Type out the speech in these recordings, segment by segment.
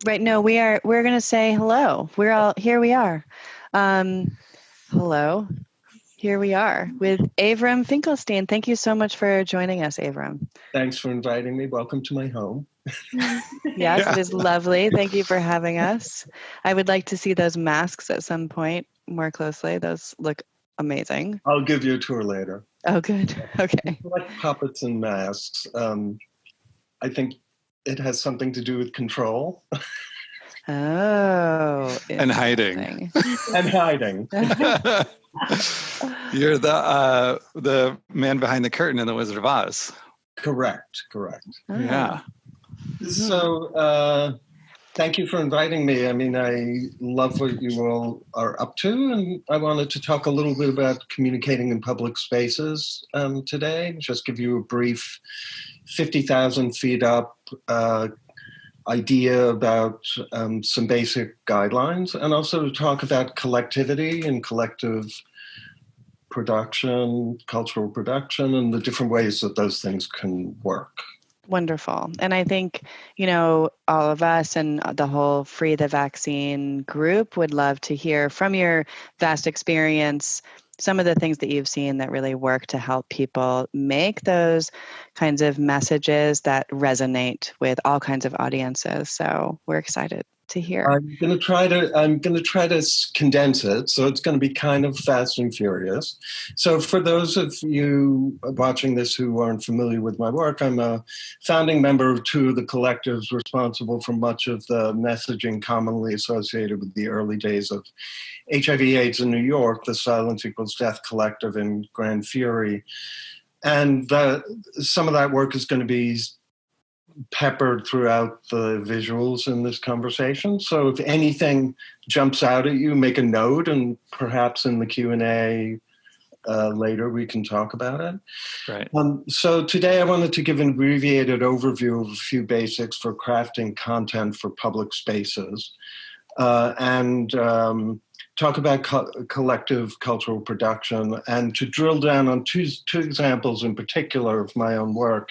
Right. No, we're going to say hello. We're all here. We are. Um, hello. Here we are with Avram Finkelstein. Thank you so much for joining us, Avram. Thanks for inviting me. Welcome to my home. Yes, it is lovely. Thank you for having us. I would like to see those masks at some point more closely. Those look amazing. I'll give you a tour later. Oh, good. Okay. Like puppets and masks. I think it has something to do with control. Oh, and hiding. And hiding. You're the man behind the curtain in The Wizard of Oz. Correct. Oh. Yeah. So, thank you for inviting me. I mean, I love what you all are up to, and I wanted to talk a little bit about communicating in public spaces today. Just give you a brief 50,000 feet up idea about some basic guidelines, and also to talk about collectivity and collective production, cultural production, and the different ways that those things can work. Wonderful. And I think, all of us and the whole Free the Vaccine group would love to hear from your vast experience some of the things that you've seen that really work to help people make those kinds of messages that resonate with all kinds of audiences. So we're excited to hear. I'm going to try to condense it, so it's going to be kind of fast and furious. So for those of you watching this who aren't familiar with my work, I'm a founding member of two of the collectives responsible for much of the messaging commonly associated with the early days of HIV/AIDS in New York, the Silence Equals Death Collective in Grand Fury. And some of that work is going to be peppered throughout the visuals in this conversation. So if anything jumps out at you, make a note, and perhaps in the Q&A later we can talk about it. Right. So today I wanted to give an abbreviated overview of a few basics for crafting content for public spaces and talk about collective cultural production, and to drill down on two examples in particular of my own work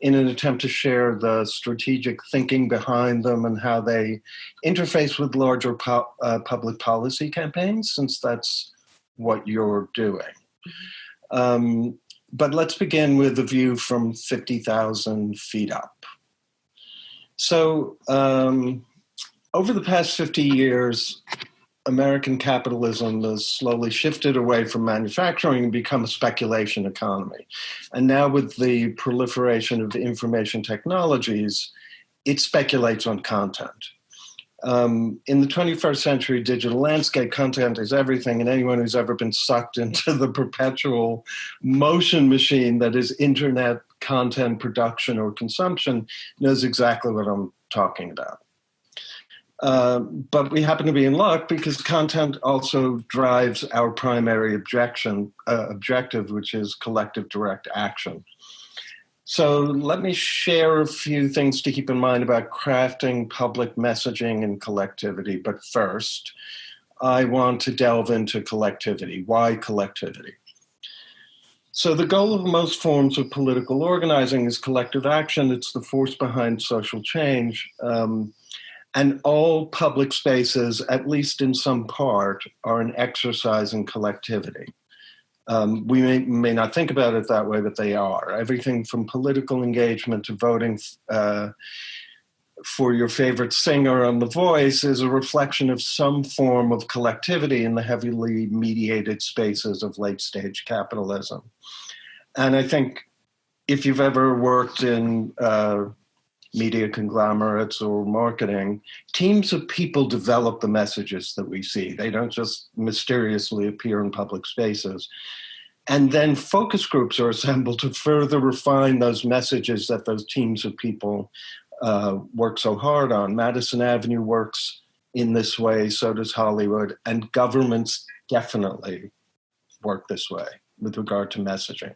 in an attempt to share the strategic thinking behind them and how they interface with larger public policy campaigns, since that's what you're doing. But let's begin with a view from 50,000 feet up. So over the past 50 years, American capitalism has slowly shifted away from manufacturing and become a speculation economy. And now with the proliferation of information technologies, it speculates on content. In the 21st century digital landscape, content is everything, and anyone who's ever been sucked into the perpetual motion machine that is internet content production or consumption knows exactly what I'm talking about. But we happen to be in luck because content also drives our primary objective, which is collective direct action. So let me share a few things to keep in mind about crafting public messaging and collectivity. But first, I want to delve into collectivity. Why collectivity? So the goal of most forms of political organizing is collective action. It's the force behind social change. And all public spaces, at least in some part, are an exercise in collectivity. We may not think about it that way, but they are. Everything from political engagement to voting for your favorite singer on The Voice is a reflection of some form of collectivity in the heavily mediated spaces of late-stage capitalism. And I think if you've ever worked in media conglomerates or marketing, teams of people develop the messages that we see. They don't just mysteriously appear in public spaces. And then focus groups are assembled to further refine those messages that those teams of people work so hard on. Madison Avenue works in this way, so does Hollywood, and governments definitely work this way with regard to messaging.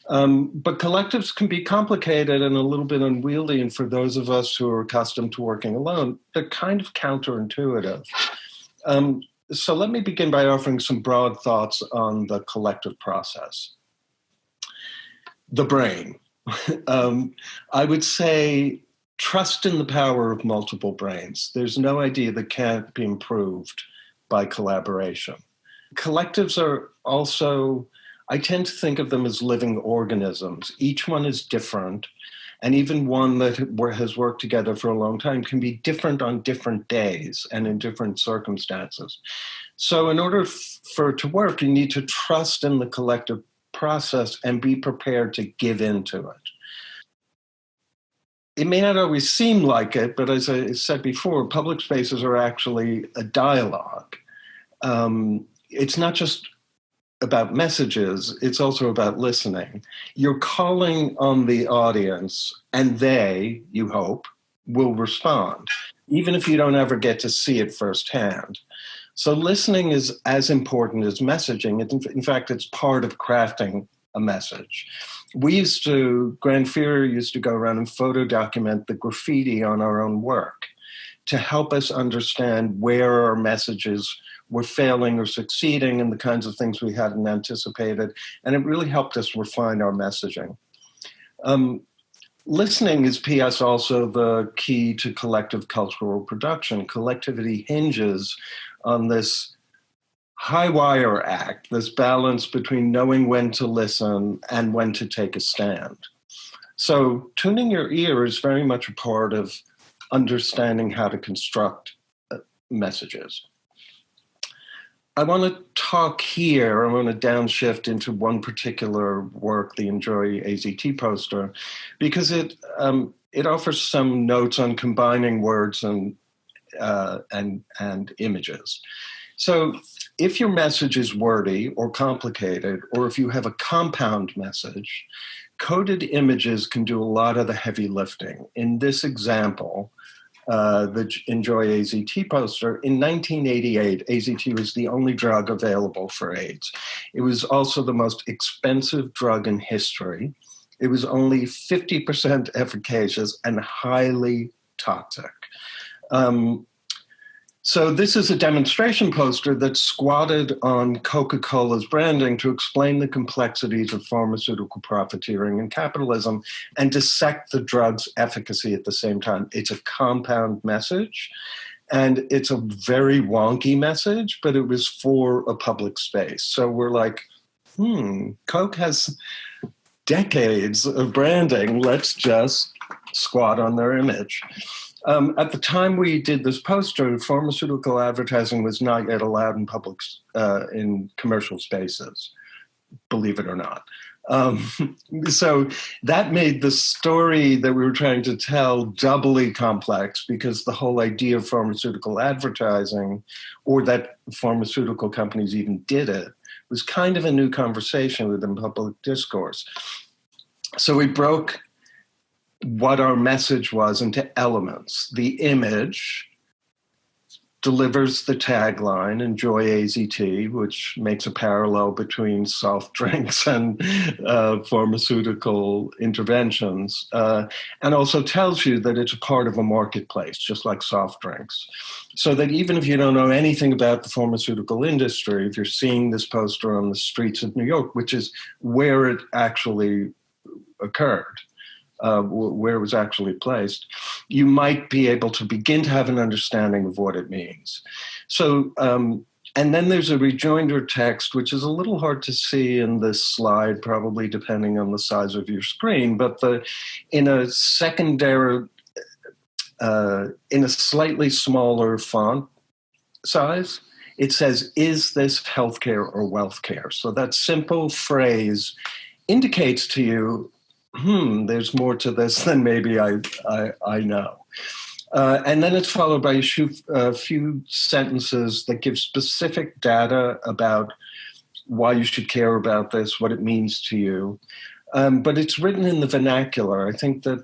But collectives can be complicated and a little bit unwieldy, and for those of us who are accustomed to working alone, they're kind of counterintuitive. So let me begin by offering some broad thoughts on the collective process. The brain. I would say trust in the power of multiple brains. There's no idea that can't be improved by collaboration. Collectives are also, I tend to think of them as living organisms. Each one is different, and even one that has worked together for a long time can be different on different days and in different circumstances. So in order for it to work, you need to trust in the collective process and be prepared to give into it. It may not always seem like it, but as I said before, public spaces are actually a dialogue. It's not just about messages, it's also about listening. You're calling on the audience, and they, you hope, will respond, even if you don't ever get to see it firsthand. So listening is as important as messaging. In fact, it's part of crafting a message. Grand Fear used to go around and photo document the graffiti on our own work to help us understand where our messages were failing or succeeding and the kinds of things we hadn't anticipated. And it really helped us refine our messaging. Listening is, P.S., also the key to collective cultural production. Collectivity hinges on this high wire act, this balance between knowing when to listen and when to take a stand. So tuning your ear is very much a part of understanding how to construct messages. I want to talk here, I want to downshift into one particular work, the Enjoy AZT poster, because it offers some notes on combining words and images. So if your message is wordy or complicated, or if you have a compound message, coded images can do a lot of the heavy lifting. In this example, the Enjoy AZT poster, in 1988, AZT was the only drug available for AIDS. It was also the most expensive drug in history. It was only 50% efficacious and highly toxic. So this is a demonstration poster that squatted on Coca-Cola's branding to explain the complexities of pharmaceutical profiteering and capitalism and dissect the drug's efficacy at the same time. It's a compound message, and it's a very wonky message, but it was for a public space. So we're like, Coke has decades of branding. Let's just squat on their image. At the time we did this poster, pharmaceutical advertising was not yet allowed in commercial spaces, believe it or not. So that made the story that we were trying to tell doubly complex, because the whole idea of pharmaceutical advertising, or that pharmaceutical companies even did it, was kind of a new conversation within public discourse. So we broke what our message was into elements. The image delivers the tagline, Enjoy AZT, which makes a parallel between soft drinks and pharmaceutical interventions, and also tells you that it's a part of a marketplace, just like soft drinks. So that even if you don't know anything about the pharmaceutical industry, if you're seeing this poster on the streets of New York, which is where it actually occurred, where it was actually placed, you might be able to begin to have an understanding of what it means. So, and then there's a rejoinder text, which is a little hard to see in this slide, probably depending on the size of your screen, but in a secondary, in a slightly smaller font size, it says, "Is this healthcare or wealth care?" So that simple phrase indicates to you, there's more to this than maybe I know. And then it's followed by a few sentences that give specific data about why you should care about this, what it means to you. But it's written in the vernacular. I think that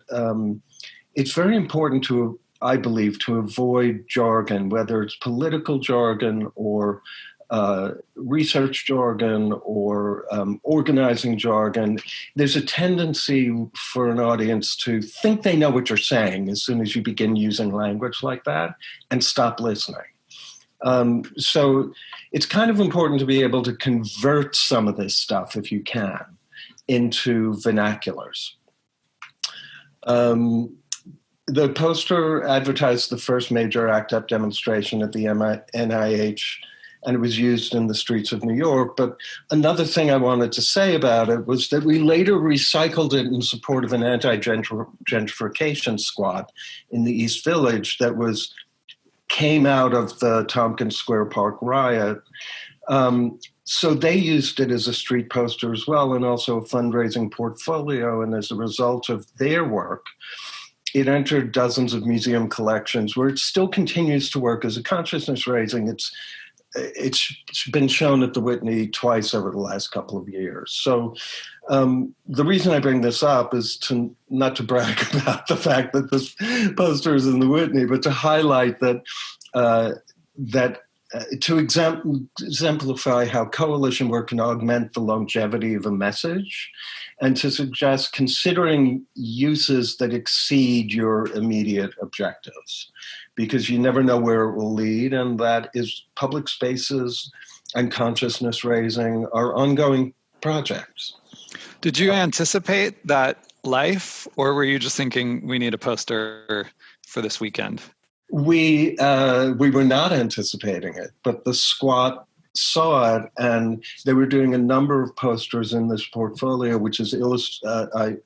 it's very important I believe, to avoid jargon, whether it's political jargon or research jargon or organizing jargon. There's a tendency for an audience to think they know what you're saying as soon as you begin using language like that and stop listening. So it's kind of important to be able to convert some of this stuff, if you can, into vernaculars. The poster advertised the first major ACT UP demonstration at the NIH, and it was used in the streets of New York. But another thing I wanted to say about it was that we later recycled it in support of an anti-gentrification squad in the East Village that came out of the Tompkins Square Park riot. So they used it as a street poster as well, and also a fundraising portfolio. And as a result of their work, it entered dozens of museum collections, where it still continues to work as a consciousness raising. It's been shown at the Whitney twice over the last couple of years. So the reason I bring this up is not to brag about the fact that this poster is in the Whitney, but to highlight that to exemplify how coalition work can augment the longevity of a message, and to suggest considering uses that exceed your immediate objectives, because you never know where it will lead, and that is public spaces and consciousness raising are ongoing projects. Did you anticipate that life, or were you just thinking we need a poster for this weekend? We were not anticipating it, but the squad saw it, and they were doing a number of posters in this portfolio, which is illustrated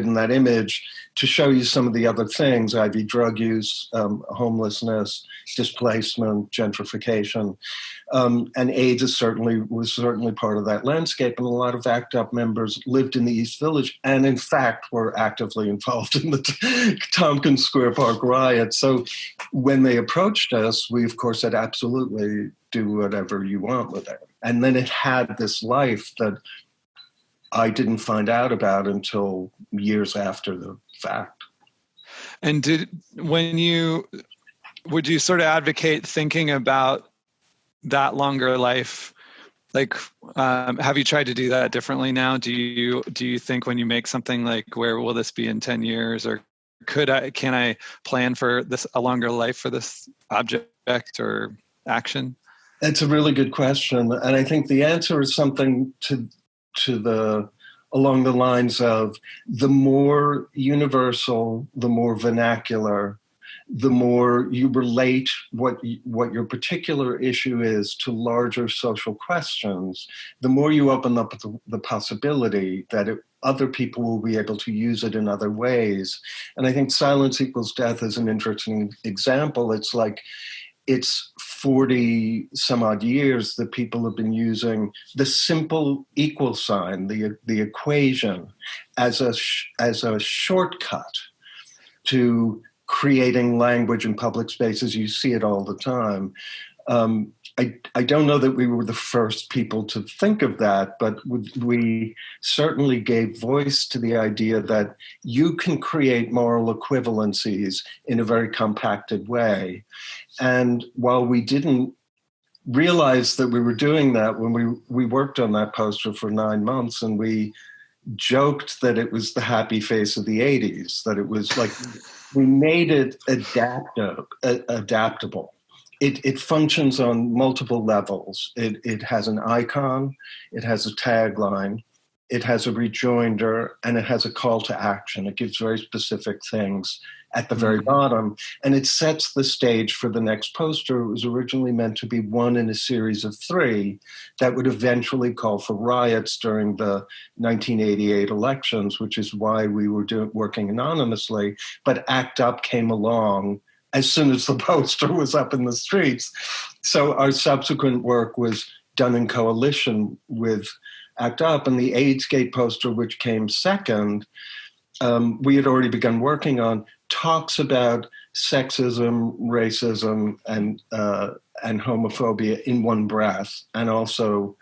in that image, to show you some of the other things: IV drug use, homelessness, displacement, gentrification, and AIDS was certainly part of that landscape. And a lot of ACT UP members lived in the East Village, and in fact were actively involved in the Tompkins Square Park riot. So when they approached us, we of course said, absolutely, do whatever you want with it. And then it had this life that I didn't find out about until years after the fact. And would you sort of advocate thinking about that longer life? Like, have you tried to do that differently now? Do you think when you make something like, where will this be in 10 years, or can I plan for a longer life for this object or action? It's a really good question. And I think the answer is something along the lines of, the more universal, the more vernacular, the more you relate what your particular issue is to larger social questions, the more you open up the possibility that other people will be able to use it in other ways. And I think Silence Equals Death is an interesting example. It's 40 some odd years that people have been using the simple equal sign, the equation, as a shortcut to creating language in public spaces. You see it all the time. I don't know that we were the first people to think of that, but we certainly gave voice to the idea that you can create moral equivalencies in a very compacted way. And while we didn't realize that we were doing that when we worked on that poster for 9 months, and we joked that it was the happy face of the 80s, that it was like, we made it adaptable. It functions on multiple levels. It has an icon, it has a tagline, it has a rejoinder, and it has a call to action. It gives very specific things at the very bottom, and it sets the stage for the next poster. It was originally meant to be one in a series of 3 that would eventually call for riots during the 1988 elections, which is why we were working anonymously. But ACT UP came along as soon as the poster was up in the streets. So our subsequent work was done in coalition with ACT UP, and the AIDSgate poster, which came second, we had already begun working on, talks about sexism, racism, and homophobia in one breath, and also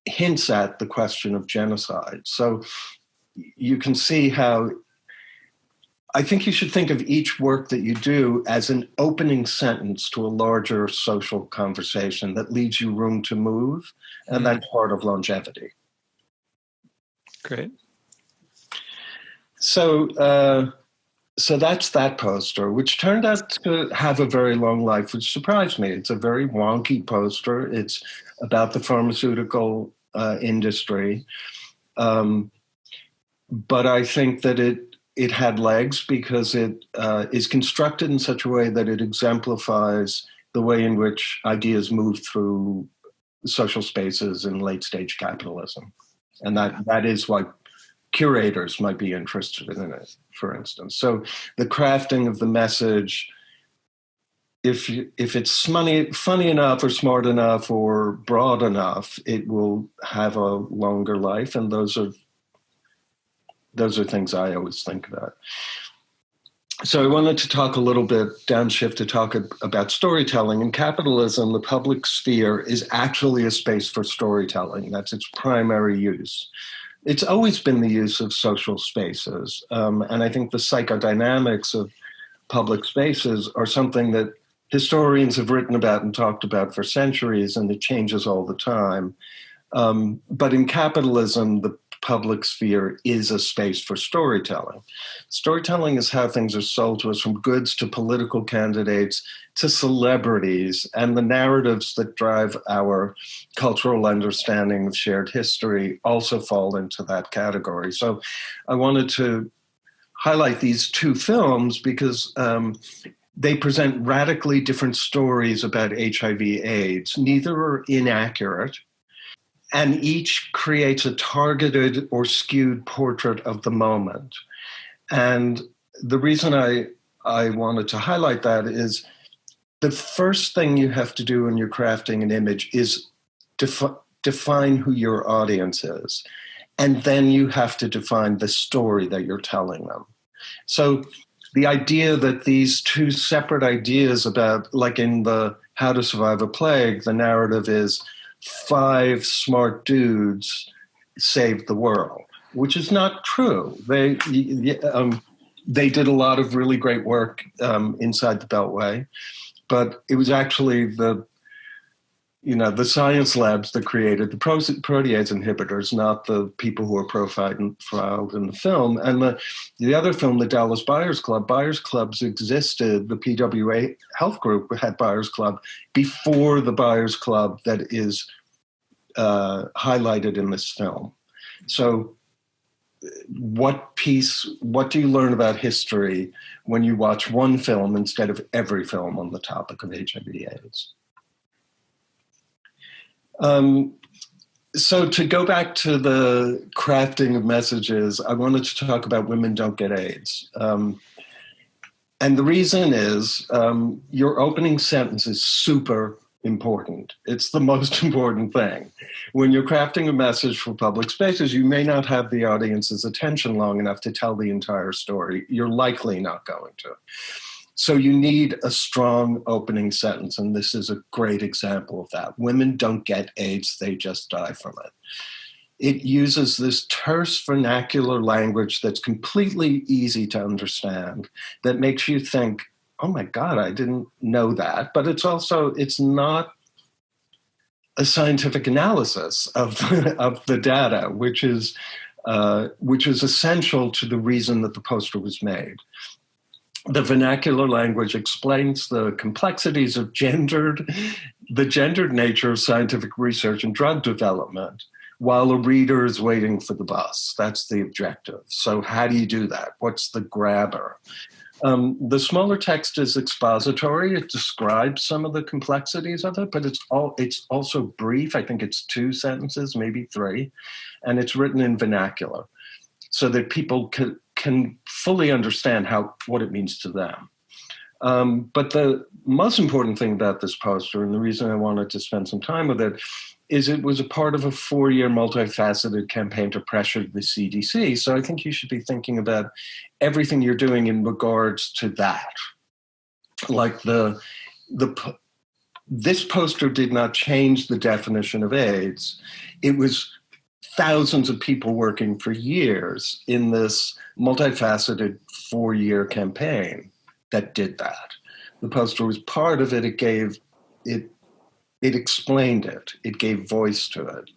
hints at the question of genocide. So you can see how I think you should think of each work that you do as an opening sentence to a larger social conversation that leaves you room to move, and that's part of longevity. Great. So that's that poster, which turned out to have a very long life, which surprised me. It's a very wonky poster. It's about the pharmaceutical industry. But I think that it had legs because it is constructed in such a way that it exemplifies the way in which ideas move through social spaces in late stage capitalism. And that is why curators might be interested in it, for instance. So the crafting of the message, if it's funny enough or smart enough or broad enough, it will have a longer life. And those are things I always think about. So I wanted to talk a little bit, downshift, to talk about storytelling. In capitalism, the public sphere is actually a space for storytelling. That's its primary use. It's always been the use of social spaces. And I think the psychodynamics of public spaces are something that historians have written about and talked about for centuries, and it changes all the time. But in capitalism, the public sphere is a space for storytelling. Storytelling is how things are sold to us, from goods to political candidates to celebrities, and the narratives that drive our cultural understanding of shared history also fall into that category. So I wanted to highlight these two films because they present radically different stories about HIV/AIDS. Neither are inaccurate, and each creates a targeted or skewed portrait of the moment. And the reason I wanted to highlight that is the first thing you have to do when you're crafting an image is define who your audience is. And then you have to define the story that you're telling them. So the idea that these two separate ideas about, like in the How to Survive a Plague, the narrative is 5 smart dudes saved the world, which is not true. They did a lot of really great work inside the Beltway, but it was actually the science labs that created the protease inhibitors, not the people who were profiled in the film. And the other film, the Dallas Buyers Clubs existed. The PWA Health Group had Buyers Club before the Buyers Club that is highlighted in this film. So what do you learn about history when you watch one film instead of every film on the topic of HIV/AIDS? So to go back to the crafting of messages, I wanted to talk about Women Don't Get AIDS. And the reason is your opening sentence is super important. It's the most important thing. When you're crafting a message for public spaces, you may not have the audience's attention long enough to tell the entire story. You're likely not going to. So you need a strong opening sentence, and this is a great example of that. Women don't get AIDS, they just die from it. It uses this terse vernacular language that's completely easy to understand, that makes you think, oh my God, I didn't know that. But it's not a scientific analysis of the data, which is essential to the reason that the poster was made. The vernacular language explains the complexities of the gendered nature of scientific research and drug development, while a reader is waiting for the bus. That's the objective. So how do you do that? What's the grabber? The smaller text is expository. It describes some of the complexities of it, but it's also brief. I think it's 2 sentences, maybe 3, and it's written in vernacular so that people can fully understand what it means to them. But the most important thing about this poster, and the reason I wanted to spend some time with it, is it was a part of a 4-year multifaceted campaign to pressure the CDC. So I think you should be thinking about everything you're doing in regards to that. Like this poster did not change the definition of AIDS. It was thousands of people working for years in this multifaceted 4-year campaign that did that. The poster was part of it. It explained it. It gave voice to it.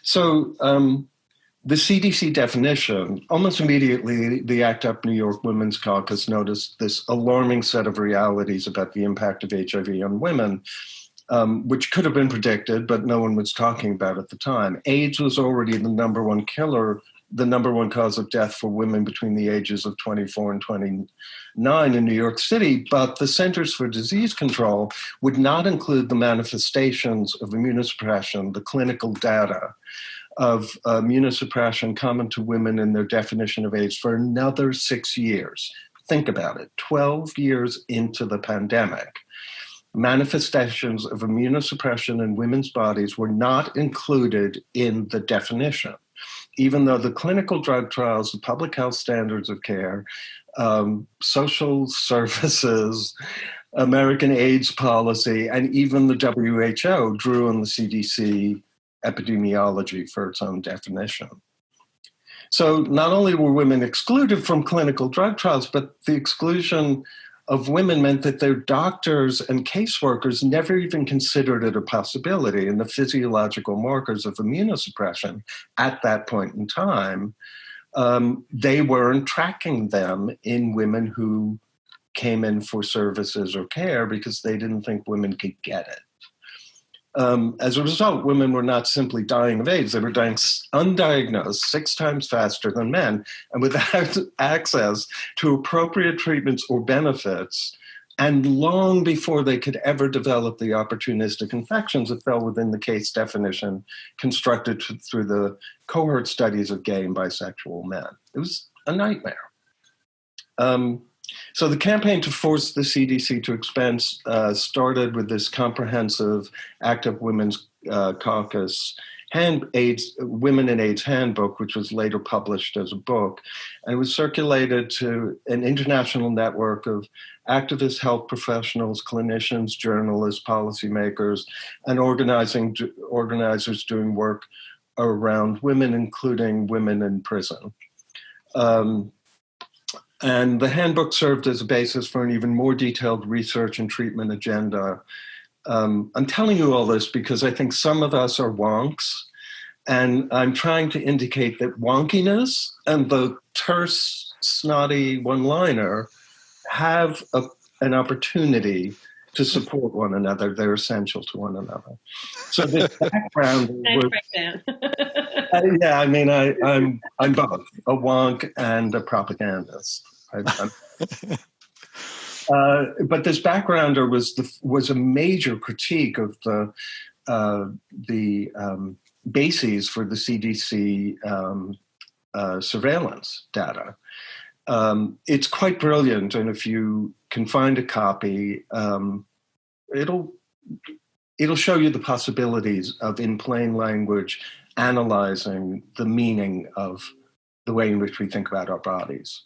So the CDC definition, almost immediately, the ACT UP New York Women's Caucus noticed this alarming set of realities about the impact of HIV on women, which could have been predicted, but no one was talking about at the time. AIDS was already the #1 killer the number one cause of death for women between the ages of 24 and 29 in New York City. But the Centers for Disease Control would not include the manifestations of immunosuppression, the clinical data of immunosuppression common to women in their definition of AIDS for another 6 years. Think about it, 12 years into the pandemic. Manifestations of immunosuppression in women's bodies were not included in the definition, even though the clinical drug trials, the public health standards of care, social services, American AIDS policy, and even the WHO drew on the CDC epidemiology for its own definition. So not only were women excluded from clinical drug trials, but the exclusion of women meant that their doctors and caseworkers never even considered it a possibility. And the physiological markers of immunosuppression at that point in time, they weren't tracking them in women who came in for services or care because they didn't think women could get it. As a result, women were not simply dying of AIDS, they were dying undiagnosed 6 times faster than men and without access to appropriate treatments or benefits, and long before they could ever develop the opportunistic infections that fell within the case definition constructed through the cohort studies of gay and bisexual men. It was a nightmare. So the campaign to force the CDC to expand started with this comprehensive ACT UP Women's Caucus Women in AIDS Handbook, which was later published as a book. And it was circulated to an international network of activist health professionals, clinicians, journalists, policymakers, and organizers doing work around women, including women in prison. And the handbook served as a basis for an even more detailed research and treatment agenda. I'm telling you all this because I think some of us are wonks, and I'm trying to indicate that wonkiness and the terse, snotty one-liner have an opportunity to support one another. They're essential to one another. So this background was, yeah, I mean, I'm both a wonk and a propagandist. But this backgrounder was a major critique of the bases for the CDC surveillance data. It's quite brilliant, and if you can find a copy, it'll show you the possibilities of, in plain language, analyzing the meaning of the way in which we think about our bodies.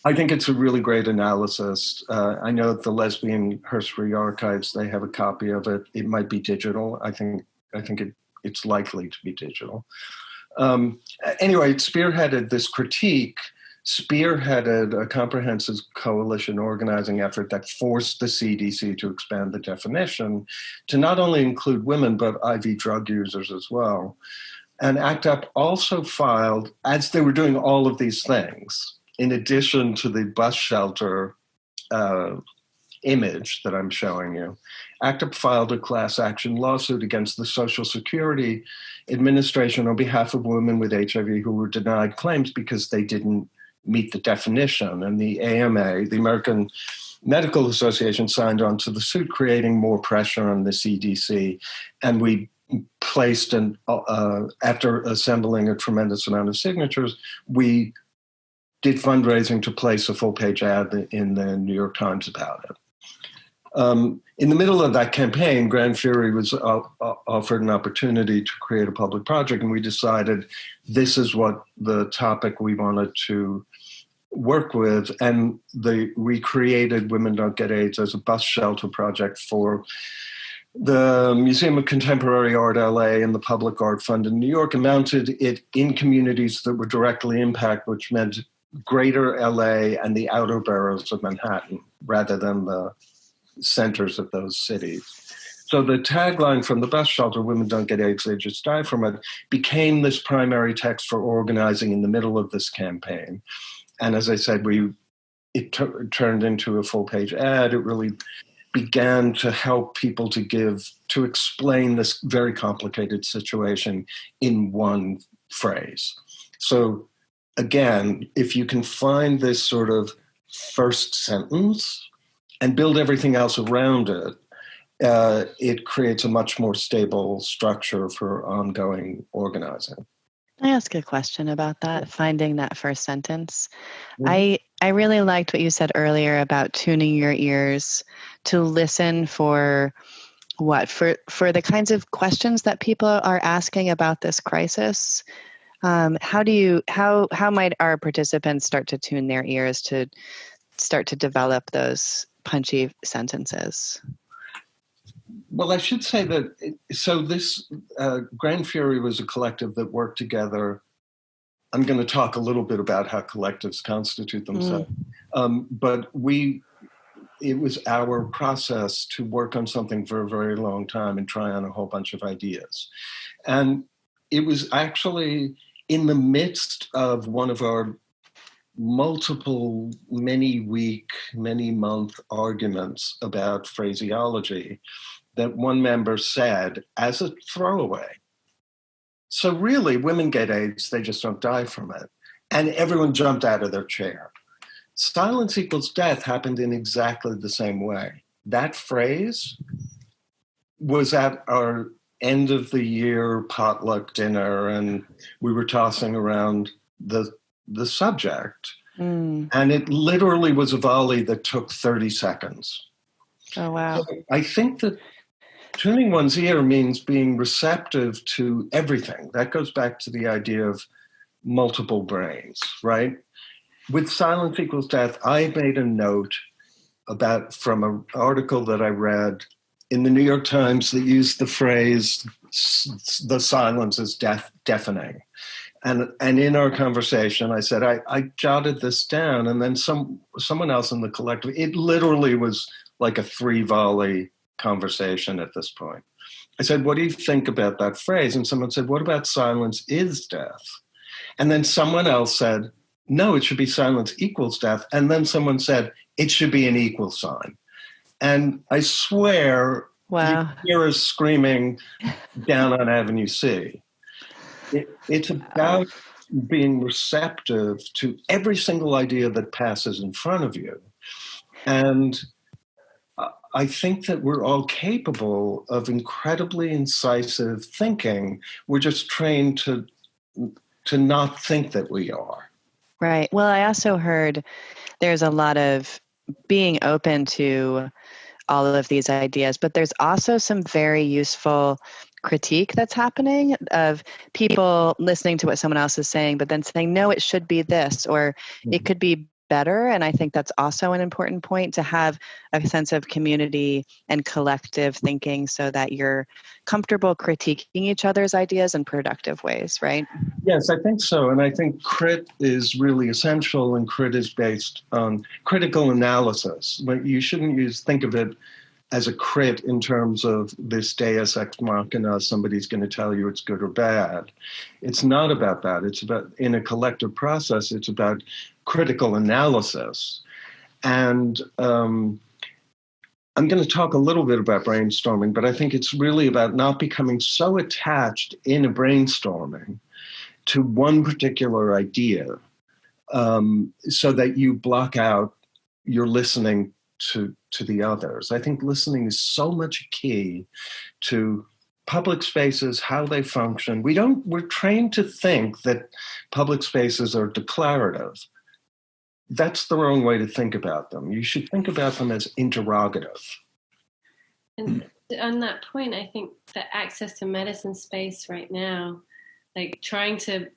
I think it's a really great analysis. I know at the Lesbian History Archives, they have a copy of it. It might be digital. I think it's likely to be digital. Anyway, it spearheaded this critique, spearheaded a comprehensive coalition organizing effort that forced the CDC to expand the definition to not only include women, but IV drug users as well. And ACT UP also filed, as they were doing all of these things, in addition to the bus shelter image that I'm showing you, ACT UP filed a class action lawsuit against the Social Security Administration on behalf of women with HIV who were denied claims because they didn't meet the definition. And the AMA, the American Medical Association, signed on to the suit, creating more pressure on the CDC. And we placed, after assembling a tremendous amount of signatures, we did fundraising to place a full-page ad in the New York Times about it. In the middle of that campaign, Grand Fury was offered an opportunity to create a public project, and we decided this is what the topic we wanted to work with, and we created Women Don't Get AIDS as a bus shelter project for the Museum of Contemporary Art LA and the Public Art Fund in New York, and mounted it in communities that were directly impacted, which meant greater LA and the outer boroughs of Manhattan, rather than the centers of those cities. So the tagline from the bus shelter, Women Don't Get AIDS, They Just Die From It, became this primary text for organizing in the middle of this campaign. And as I said, it turned into a full-page ad. It really began to help people to explain this very complicated situation in one phrase. So again, if you can find this sort of first sentence and build everything else around it, it creates a much more stable structure for ongoing organizing. Can I ask a question about that, finding that first sentence? Mm-hmm. I really liked what you said earlier about tuning your ears to listen for for the kinds of questions that people are asking about this crisis. How might our participants start to tune their ears to start to develop those punchy sentences? Well, I should say that, so this Grand Fury was a collective that worked together. I'm going to talk a little bit about how collectives constitute themselves. But it was our process to work on something for a very long time and try on a whole bunch of ideas. And it was actually in the midst of one of our multiple, many-week, many-month arguments about phraseology that one member said as a throwaway, so really, women get AIDS, they just don't die from it. And everyone jumped out of their chair. Silence equals death happened in exactly the same way. That phrase was at our end of the year potluck dinner, and we were tossing around the subject. And it literally was a volley that took 30 seconds. Oh, wow. So I think that tuning one's ear means being receptive to everything. That goes back to the idea of multiple brains, right? With Silence Equals Death, I made a note from an article that I read in the New York Times that used the phrase, the silence is deafening. And in our conversation, I said, I jotted this down, and then someone else in the collective, it literally was like a 3-volley conversation at this point. I said, what do you think about that phrase? And someone said, what about silence is death? And then someone else said, no, it should be silence equals death. And then someone said, it should be an equal sign. And I swear, wow, you hear us screaming down on Avenue C. It's about being receptive to every single idea that passes in front of you. And I think that we're all capable of incredibly incisive thinking. We're just trained to not think that we are. Right. Well, I also heard there's a lot of being open to all of these ideas, but there's also some very useful critique that's happening of people listening to what someone else is saying, but then saying, no, it should be this, or it could be better. And I think that's also an important point, to have a sense of community and collective thinking so that you're comfortable critiquing each other's ideas in productive ways, right? Yes, I think so. And I think crit is really essential, and crit is based on critical analysis. You shouldn't think of it as a crit in terms of this deus ex machina, somebody's going to tell you it's good or bad. It's not about that. It's about, in a collective process, it's about critical analysis. And I'm going to talk a little bit about brainstorming, but I think it's really about not becoming so attached in a brainstorming to one particular idea, so that you block out your listening to the others. I think listening is so much key to public spaces, how they function. We're trained to think that public spaces are declarative. That's the wrong way to think about them. You should think about them as interrogative. And on that point, I think the access to medicine space right now, like trying to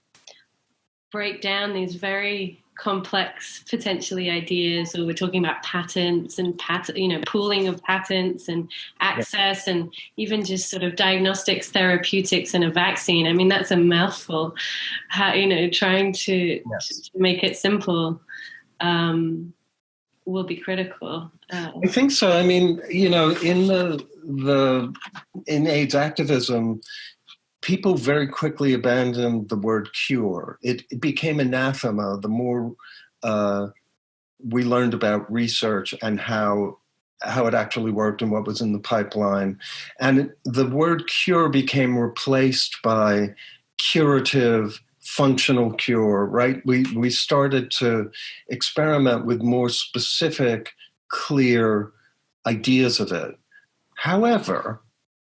break down these very complex, potentially ideas, or we're talking about patents and pooling of patents and access, and even just sort of diagnostics, therapeutics, and a vaccine. I mean, that's a mouthful. Trying to make it simple will be critical. I think so. I mean, in AIDS activism, people very quickly abandoned the word cure. It became anathema the more we learned about research and how it actually worked and what was in the pipeline. And the word cure became replaced by curative, functional cure, right? We started to experiment with more specific, clear ideas of it. However,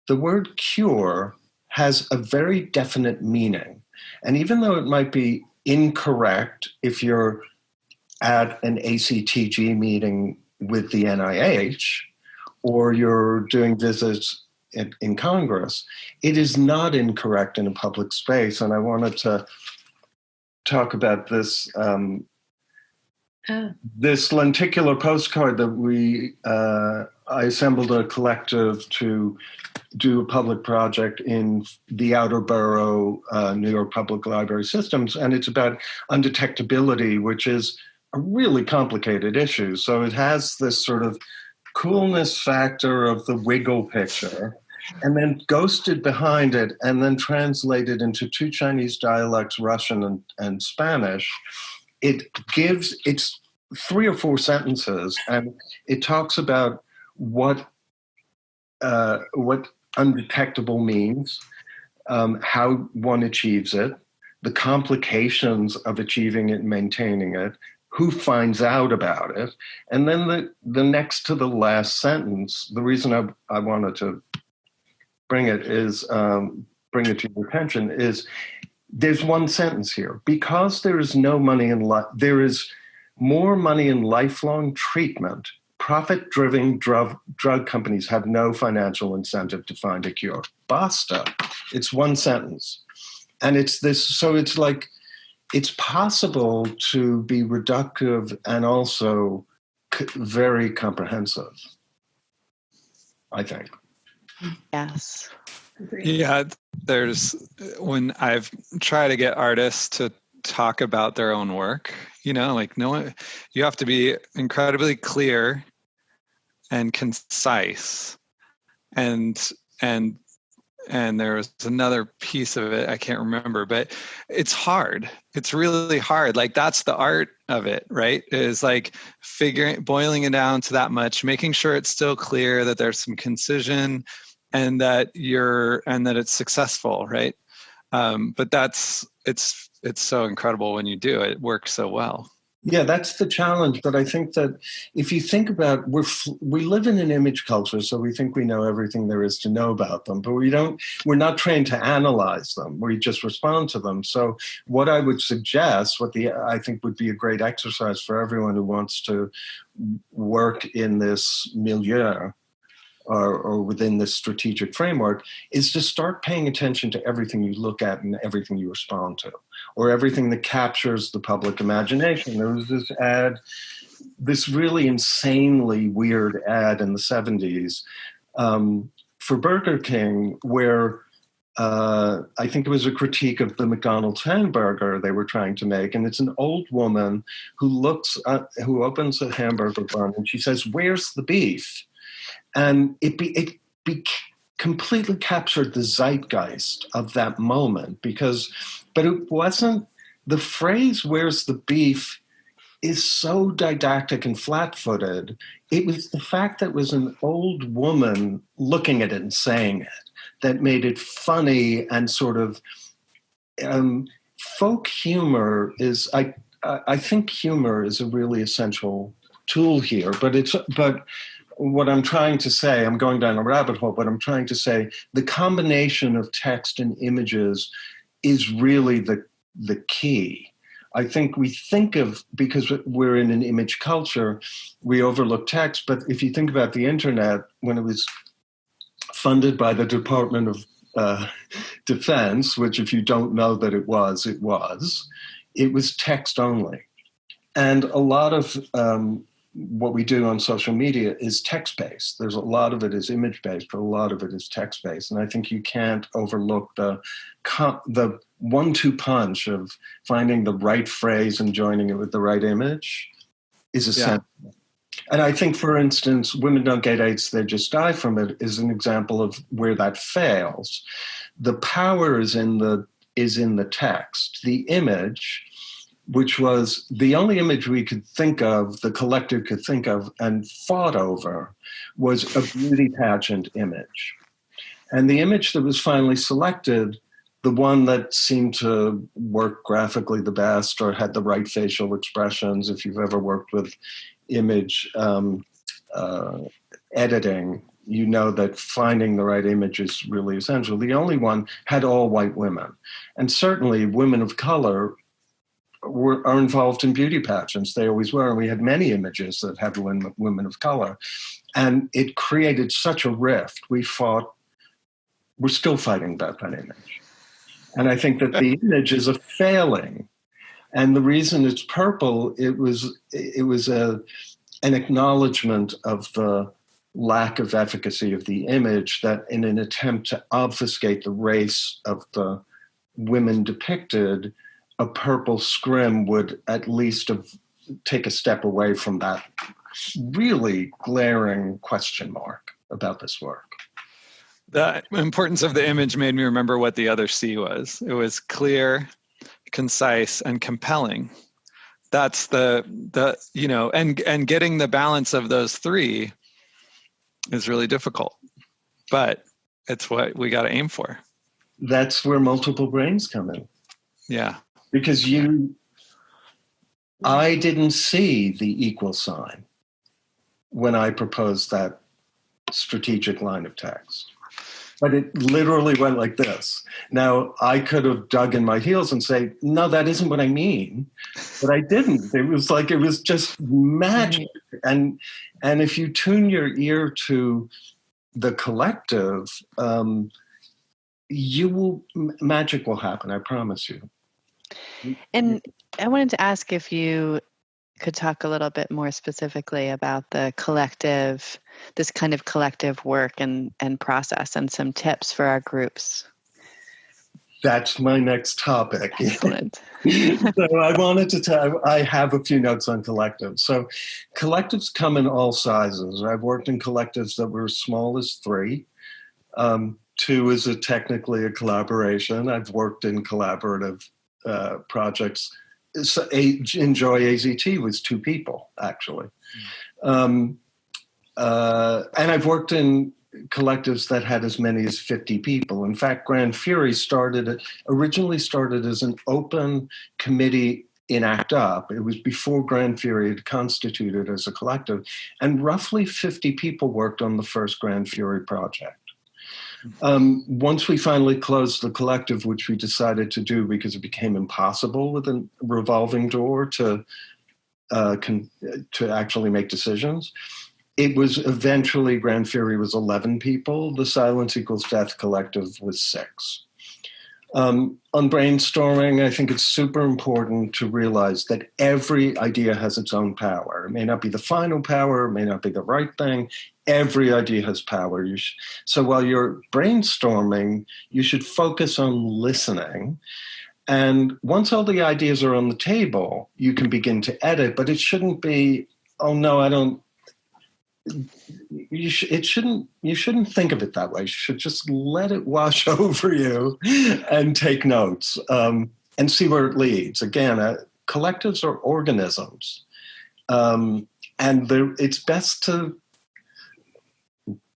the word cure has a very definite meaning. And even though it might be incorrect if you're at an ACTG meeting with the NIH or you're doing visits in Congress, it is not incorrect in a public space. And I wanted to talk about this this lenticular postcard that I assembled a collective to do a public project in the outer borough New York Public Library systems, and it's about undetectability, which is a really complicated issue. So it has this sort of coolness factor of the wiggle picture, and then ghosted behind it, and then translated into two Chinese dialects, Russian and Spanish. It's 3 or 4 sentences, and it talks about what undetectable means, how one achieves it, the complications of achieving it and maintaining it, who finds out about it, and then the next to the last sentence. The reason I wanted to bring it to your attention is there's one sentence here. Because there is no money in life, there is more money in lifelong treatment. Profit-driven drug companies have no financial incentive to find a cure. Basta. It's one sentence. And it's this, so it's like, it's possible to be reductive and also very comprehensive, I think. Yes. Yeah, when I've tried to get artists to talk about their own work, you have to be incredibly clear and concise, and there was another piece of it I can't remember, but it's hard. It's really hard. Like, that's the art of it, right? Is like boiling it down to that much, making sure it's still clear, that there's some concision, and that it's successful, right? But it's so incredible when you do it. It works so well. Yeah, that's the challenge. But I think that if you think about, we live in an image culture, so we think we know everything there is to know about them, but we're not trained to analyze them. We just respond to them. So what I would suggest, I think would be a great exercise for everyone who wants to work in this milieu, or within this strategic framework, is to start paying attention to everything you look at and everything you respond to, or everything that captures the public imagination. There was this really insanely weird ad in the 70s for Burger King, where I think it was a critique of the McDonald's hamburger they were trying to make. And it's an old woman who opens a hamburger bun and she says, "Where's the beef?" And it completely captured the zeitgeist of that moment, but it wasn't, the phrase "where's the beef" is so didactic and flat-footed. It was the fact that it was an old woman looking at it and saying it that made it funny, and sort of folk humor is, I think humor is a really essential tool here, but what I'm trying to say, I'm going down a rabbit hole, but I'm trying to say the combination of text and images is really the key. I think we think of, because we're in an image culture, we overlook text. But if you think about the internet, when it was funded by the Department of Defense, which if you don't know that it was text only. And a lot of what we do on social media is text-based. There's a lot of it is image-based, but a lot of it is text-based. And I think you can't overlook the 1-2 punch of finding the right phrase and joining it with the right image is essential. Yeah. And I think, for instance, "Women Don't Get AIDS, They Just Die From It" is an example of where that fails. The power is in the text. The image, which was the only image we could think of, the collective could think of and fought over, was a beauty pageant image. And the image that was finally selected the one that seemed to work graphically the best or had the right facial expressions. If you've ever worked with image editing, you know that finding the right image is really essential. The only one had all white women. And certainly women of color are involved in beauty pageants. They always were. And we had many images that had women of color. And it created such a rift. We're still fighting about that image. And I think that the image is a failing. And the reason it's purple, it was an acknowledgement of the lack of efficacy of the image, that in an attempt to obfuscate the race of the women depicted, a purple scrim would at least take a step away from that really glaring question mark about this work. The importance of the image made me remember what the other C was. It was clear, concise, and compelling. That's the and getting the balance of those three is really difficult, but it's what we got to aim for. That's where multiple brains come in. Yeah. Because I didn't see the equal sign when I proposed that strategic line of text. But it literally went like this. Now, I could have dug in my heels and say, no, that isn't what I mean. But I didn't. It was just magic. And if you tune your ear to the collective, magic will happen, I promise you. And I wanted to ask if you could talk a little bit more specifically about the collective, this kind of collective work and process, and some tips for our groups. That's my next topic. Excellent. So I wanted to I have a few notes on collectives. So collectives come in all sizes. I've worked in collectives that were as small as 3. 2 is technically a collaboration. I've worked in collaborative projects. So Enjoy AZT was 2 people, actually. And I've worked in collectives that had as many as 50 people. In fact, Grand Fury originally started as an open committee in ACT UP. It was before Grand Fury had constituted as a collective, and roughly 50 people worked on the first Grand Fury project. Once we finally closed the collective, which we decided to do because it became impossible with a revolving door to actually make decisions, it was eventually, Grand Fury was 11 people. The Silence Equals Death collective was 6. On brainstorming, I think it's super important to realize that every idea has its own power. It may not be the final power, it may not be the right thing. Every idea has power. So while you're brainstorming, you should focus on listening. And once all the ideas are on the table, you can begin to edit, but it shouldn't be, oh no, I don't. You shouldn't think of it that way. You should just let it wash over you and take notes and see where it leads. Again, collectives are organisms, and it's best to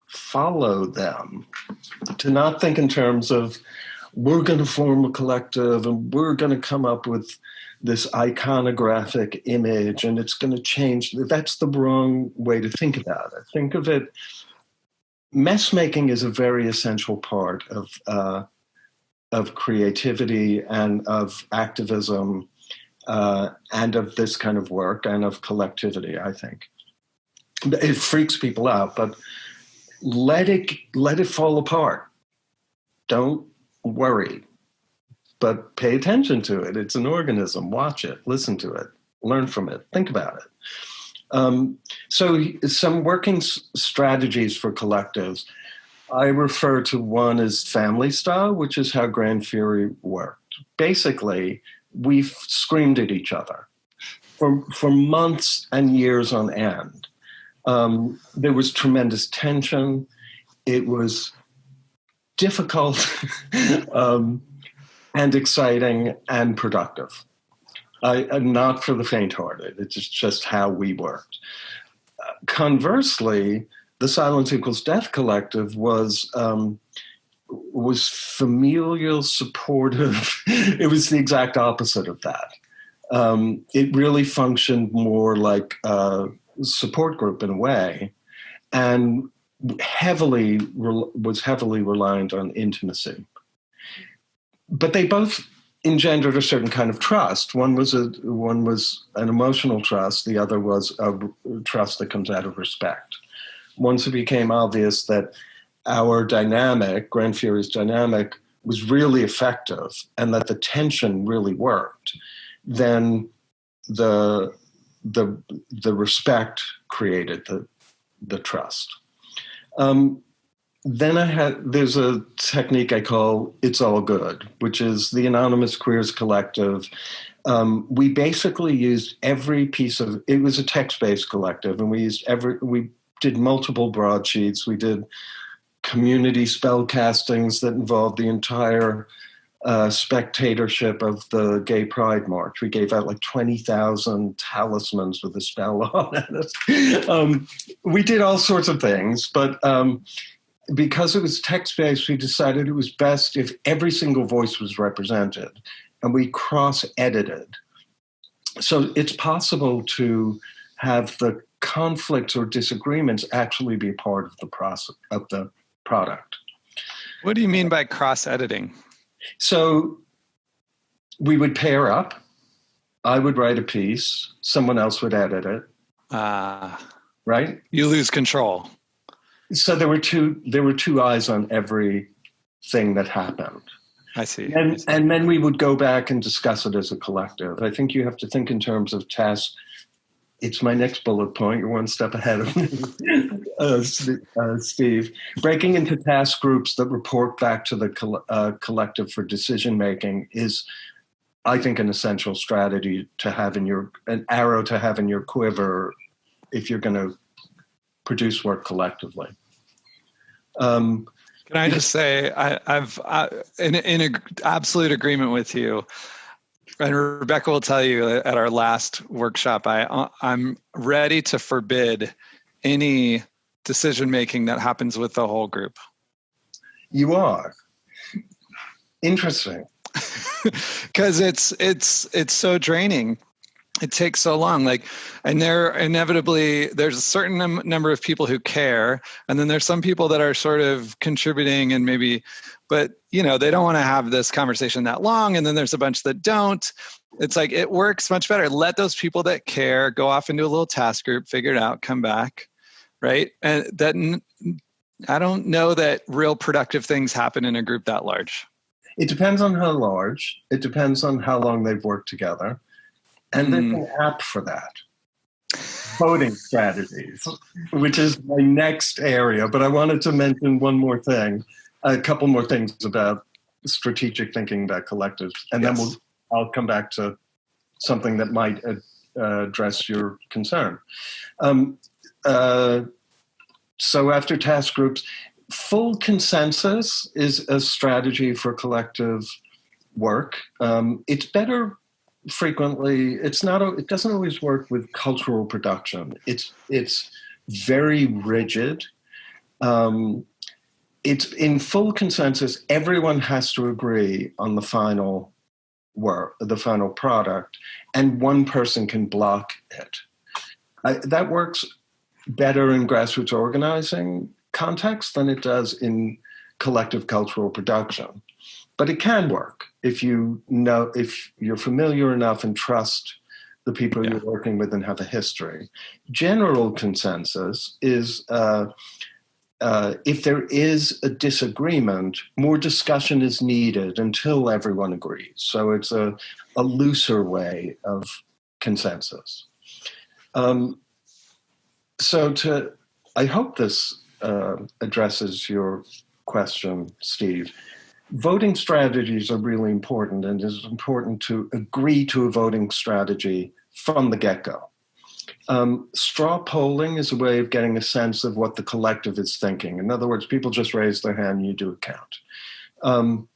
follow them, to not think in terms of we're going to form a collective and we're going to come up with this iconographic image and it's going to change. That's the wrong way to think about it. Think of it, mess making is a very essential part of creativity and of activism and of this kind of work and of collectivity, I think. It freaks people out, but let it fall apart. Don't worry. But pay attention to it. It's an organism. Watch it. Listen to it. Learn from it. Think about it. So some working strategies for collectives. I refer to one as family style, which is how Grand Fury worked. Basically, we screamed at each other for months and years on end. There was tremendous tension. It was difficult. And exciting and productive. Not for the faint-hearted. It's just how we worked. Conversely, the Silence Equals Death collective was was familial, supportive. It was the exact opposite of that. It really functioned more like a support group in a way, and was heavily reliant on intimacy. But they both engendered a certain kind of trust. One was an emotional trust. The other was a trust that comes out of respect. Once it became obvious that our dynamic, Grand Fury's dynamic, was really effective and that the tension really worked, then the respect created the trust. Then there's a technique I call It's All Good, which is the Anonymous Queers Collective. We basically used every piece of, it was a text-based collective, and we did multiple broadsheets. We did community spell castings that involved the entire spectatorship of the Gay Pride March. We gave out like 20,000 talismans with a spell on it. We did all sorts of things, but because it was text-based, we decided it was best if every single voice was represented, and we cross-edited. So it's possible to have the conflicts or disagreements actually be part of the process of the product. What do you mean by cross-editing? So we would pair up. I would write a piece. Someone else would edit it. Right? You lose control. So there were two eyes on everything that happened. I see. And then we would go back and discuss it as a collective. I think you have to think in terms of tasks. It's my next bullet point. You're one step ahead of me, Steve. Breaking into task groups that report back to the collective for decision making is, I think, an essential strategy to have an arrow to have in your quiver if you're going to produce work collectively. Can I just say I've in absolute agreement with you. And Rebecca will tell you at our last workshop, I'm ready to forbid any decision-making that happens with the whole group. You are? Interesting. Because it's so draining. It takes so long. And there's a certain number of people who care, and then there's some people that are sort of contributing and maybe, but they don't want to have this conversation that long. And then there's a bunch that don't. It's like, it works much better. Let those people that care go off into a little task group, figure it out, come back. Right. And then I don't know that real productive things happen in a group that large. It depends on how large. It depends on how long they've worked together. And there's an app for that. Voting strategies, which is my next area. But I wanted to mention one more thing, a couple more things about strategic thinking about collectives. And yes. Then I'll come back to something that might address your concern. So after task groups, full consensus is a strategy for collective work. It's better frequently. It doesn't always work with cultural production. It's very rigid. It's in full consensus. Everyone has to agree on the final work, the final product, and one person can block it. That works better in grassroots organizing context than it does in collective cultural production. But it can work if you're familiar enough and trust the people you're working with and have a history. General consensus is if there is a disagreement, more discussion is needed until everyone agrees. So it's a looser way of consensus. I hope this addresses your question, Steve. Voting strategies are really important, and it is important to agree to a voting strategy from the get-go. Straw polling is a way of getting a sense of what the collective is thinking. In other words, people just raise their hand and you do a count.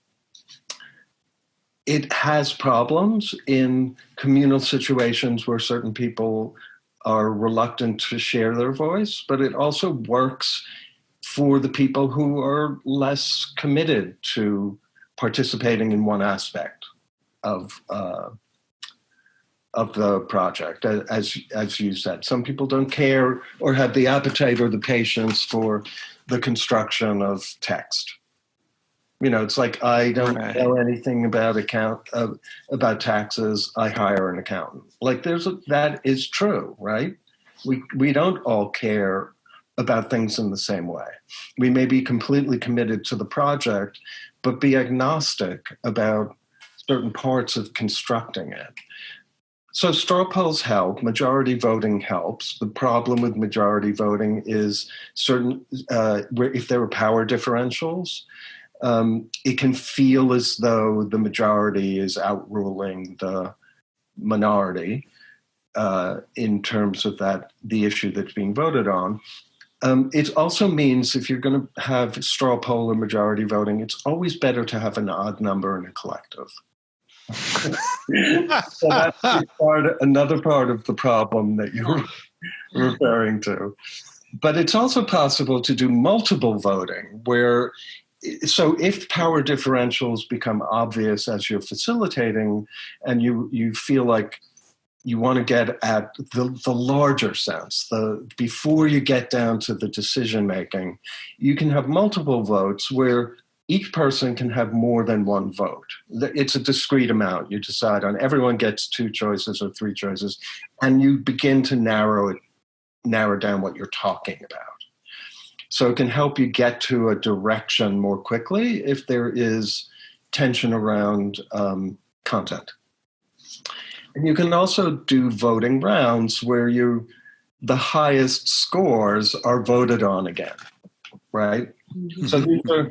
It has problems in communal situations where certain people are reluctant to share their voice, but it also works for the people who are less committed to participating in one aspect of the project. As you said, some people don't care or have the appetite or the patience for the construction of text. You know, it's like, I don't know anything about about taxes. I hire an accountant. Like, that is true, right? We don't all care about things in the same way. We may be completely committed to the project, but be agnostic about certain parts of constructing it. So straw polls help. Majority voting helps. The problem with majority voting is if there are power differentials, it can feel as though the majority is outruling the minority in terms of the issue that's being voted on. It also means if you're going to have straw poll or majority voting, it's always better to have an odd number in a collective. So that's another part of the problem that you're referring to. But it's also possible to do multiple voting so if power differentials become obvious as you're facilitating and you feel like you want to get at the larger sense, before you get down to the decision making, you can have multiple votes where each person can have more than one vote. It's a discrete amount. You decide on. Everyone gets 2 choices or 3 choices, and you begin to narrow down what you're talking about. So it can help you get to a direction more quickly if there is tension around content. And you can also do voting rounds where the highest scores are voted on again, right? Mm-hmm. So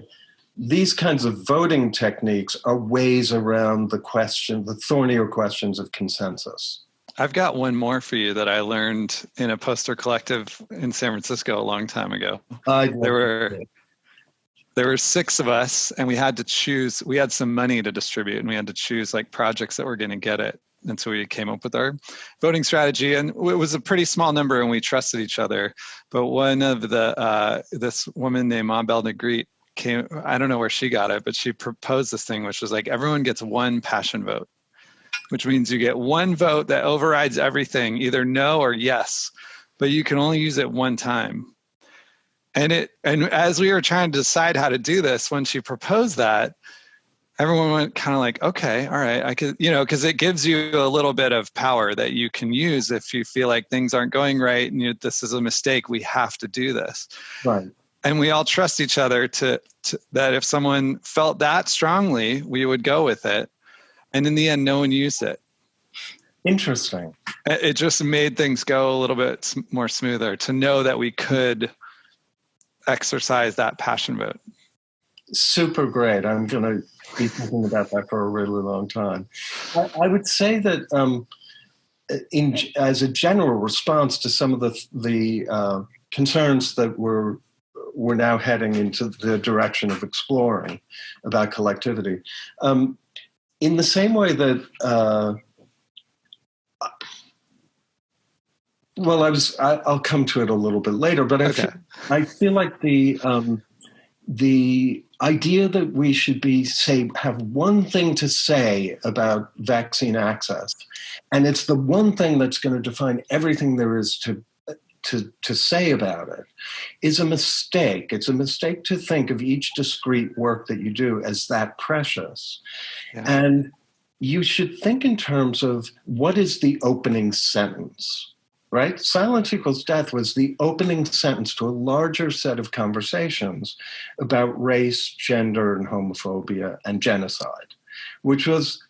these kinds of voting techniques are ways around the thornier questions of consensus. I've got one more for you that I learned in a poster collective in San Francisco a long time ago. There were 6 of us, and we had to choose. We had some money to distribute, and we had to choose like projects that were going to get it. And so we came up with our voting strategy, and it was a pretty small number, and we trusted each other. But one of this woman named Mabel Negrit came. I don't know where she got it, but she proposed this thing, which was like everyone gets one passion vote, which means you get one vote that overrides everything, either no or yes, but you can only use it one time. And as we were trying to decide how to do this, when she proposed that, everyone went kind of like, okay, all right, I could, because it gives you a little bit of power that you can use if you feel like things aren't going right and this is a mistake, we have to do this. Right. And we all trust each other to that if someone felt that strongly, we would go with it. And in the end, no one used it. Interesting. It just made things go a little bit more smoother to know that we could exercise that passion vote. Super great. I'm going to be thinking about that for a really long time. I would say that as a general response to some of the concerns that we're now heading into the direction of exploring about collectivity, in the same way that, I'll come to it a little bit later, but I feel like the idea that we should have one thing to say about vaccine access, and it's the one thing that's going to define everything there is to say about it, is a mistake. It's a mistake to think of each discrete work that you do as that precious. Yeah. And you should think in terms of what is the opening sentence, right? Silence equals death was the opening sentence to a larger set of conversations about race, gender, and homophobia and genocide, which was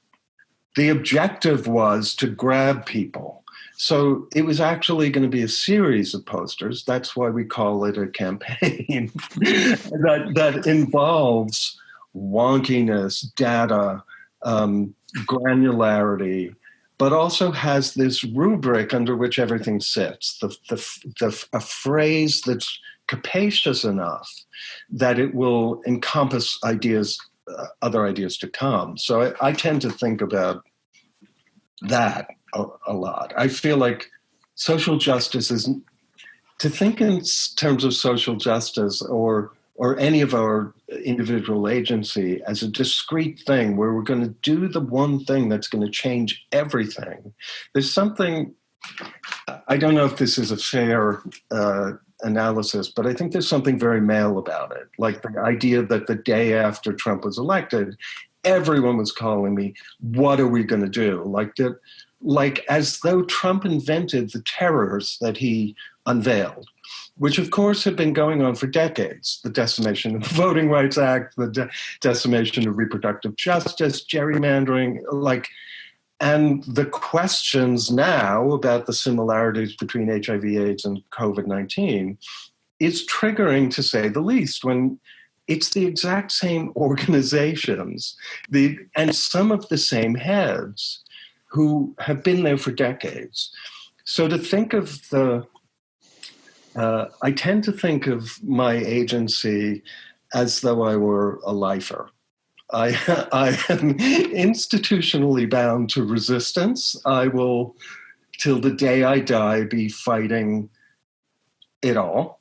the objective was to grab people. So it was actually going to be a series of posters. That's why we call it a campaign that involves wonkiness, data, granularity, but also has this rubric under which everything sits, a phrase that's capacious enough that it will encompass other ideas to come. So I tend to think about that a lot. I feel like social justice to think in terms of social justice or any of our individual agency as a discrete thing where we're going to do the one thing that's going to change everything. There's something, I don't know if this is a fair analysis, but I think there's something very male about it. Like the idea that the day after Trump was elected, everyone was calling me, what are we going to do? Like as though Trump invented the terrors that he unveiled, which of course had been going on for decades. The decimation of the Voting Rights Act, the decimation of reproductive justice, gerrymandering, and the questions now about the similarities between HIV/AIDS and COVID-19 is triggering, to say the least, when it's the exact same organizations and some of the same heads who have been there for decades. So to think of I tend to think of my agency as though I were a lifer. I am institutionally bound to resistance. I will, till the day I die, be fighting it all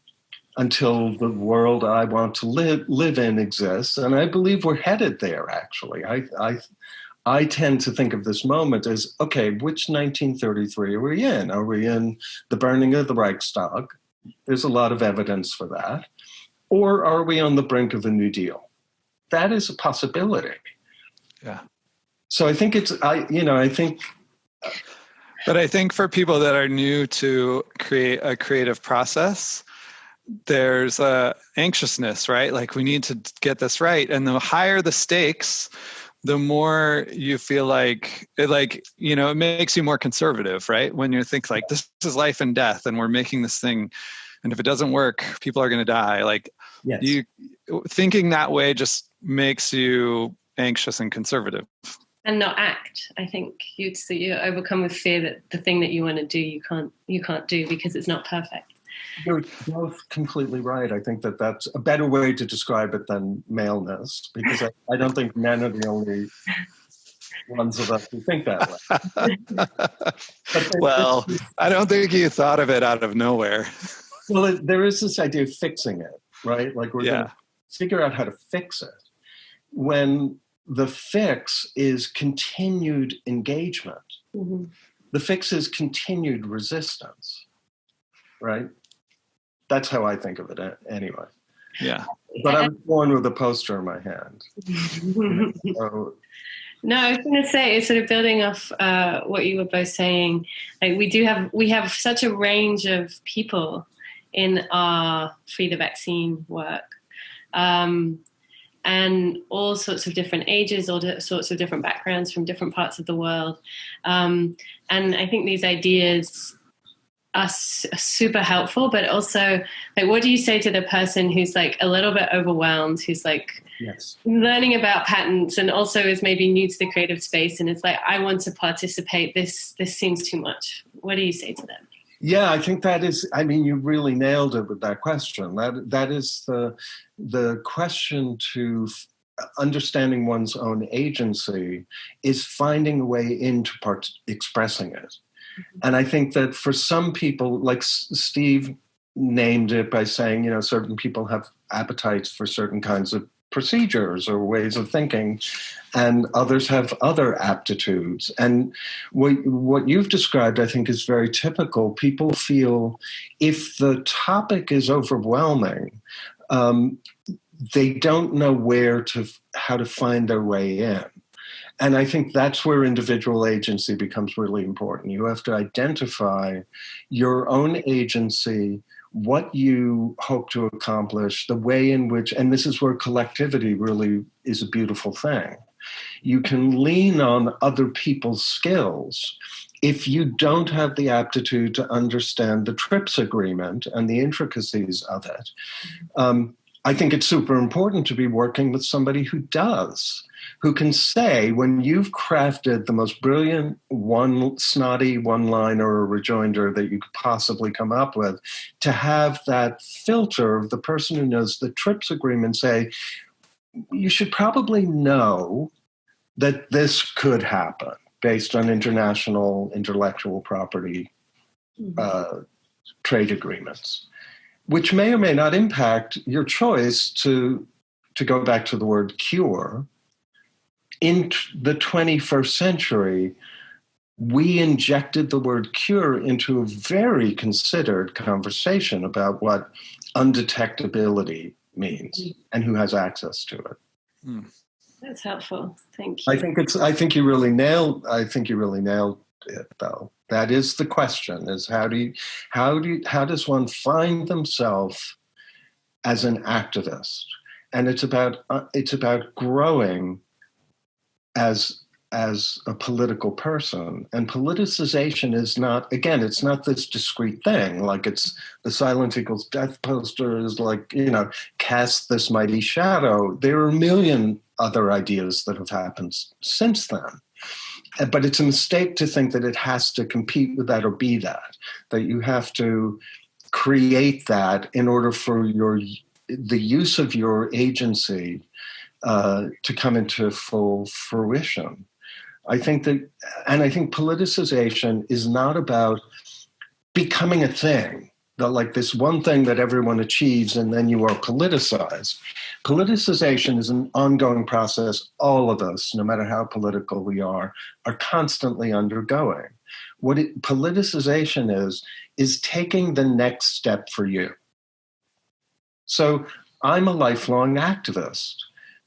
until the world I want to live in exists. And I believe we're headed there, actually. I tend to think of this moment as, okay, which 1933 are we in? Are we in the burning of the Reichstag? There's a lot of evidence for that. Or are we on the brink of a New Deal? That is a possibility. Yeah. So I think But I think for people that are new to create a creative process, there's a anxiousness, right? Like we need to get this right. And the higher the stakes, the more you feel like it makes you more conservative, right? When you think like this is life and death and we're making this thing, and if it doesn't work, people are going to die. Like yes. You thinking that way just makes you anxious and conservative. And not act. I think you're overcome with fear that the thing that you want to do, you can't do because it's not perfect. You're both completely right. I think that's a better way to describe it than maleness, because I don't think men are the only ones of us who think that way. Well, I don't think you thought of it out of nowhere. Well, there is this idea of fixing it, right? Like we're going to figure out how to fix it. When the fix is continued engagement, mm-hmm. the fix is continued resistance, right? That's how I think of it anyway. Yeah. But I was born with a poster in my hand. So, no, I was going to say, it's sort of building off what you were both saying. Like we have such a range of people in our Free the Vaccine work, and all sorts of different ages, all sorts of different backgrounds from different parts of the world. And I think these ideas are super helpful, but also, like, what do you say to the person who's like a little bit overwhelmed, who's like learning about patents and also is maybe new to the creative space and it's like, I want to participate, this seems too much. What do you say to them? Yeah, I think that is, I mean, you really nailed it with that question. That is the question to understanding one's own agency is finding a way into expressing it. And I think that for some people, like Steve named it by saying, certain people have appetites for certain kinds of procedures or ways of thinking, and others have other aptitudes. And what you've described, I think, is very typical. People feel if the topic is overwhelming, they don't know how to find their way in. And I think that's where individual agency becomes really important. You have to identify your own agency, what you hope to accomplish, the way in which, and this is where collectivity really is a beautiful thing. You can lean on other people's skills. If you don't have the aptitude to understand the TRIPS agreement and the intricacies of it, I think it's super important to be working with somebody who does, who can say, when you've crafted the most brilliant snotty one-liner or rejoinder that you could possibly come up with, to have that filter of the person who knows the TRIPS agreement say, you should probably know that this could happen based on international intellectual property trade agreements, which may or may not impact your choice to go back to the word cure. In the 21st century, we injected the word cure into a very considered conversation about what undetectability means and who has access to it. That's helpful. Thank you. I think you really nailed it, though. That is the question: is how does one find themselves as an activist? And it's about growing as a political person. And politicization is not, again, it's not this discrete thing. Like it's the silence equals death poster is like, cast this mighty shadow. There are a million other ideas that have happened since then. But it's a mistake to think that it has to compete with that or be that you have to create that in order for the use of your agency to come into full fruition. I think politicization is not about becoming a thing, like this one thing that everyone achieves and then you are politicized. Politicization is an ongoing process. All of us, no matter how political we are constantly undergoing. What politicization is taking the next step for you. So I'm a lifelong activist,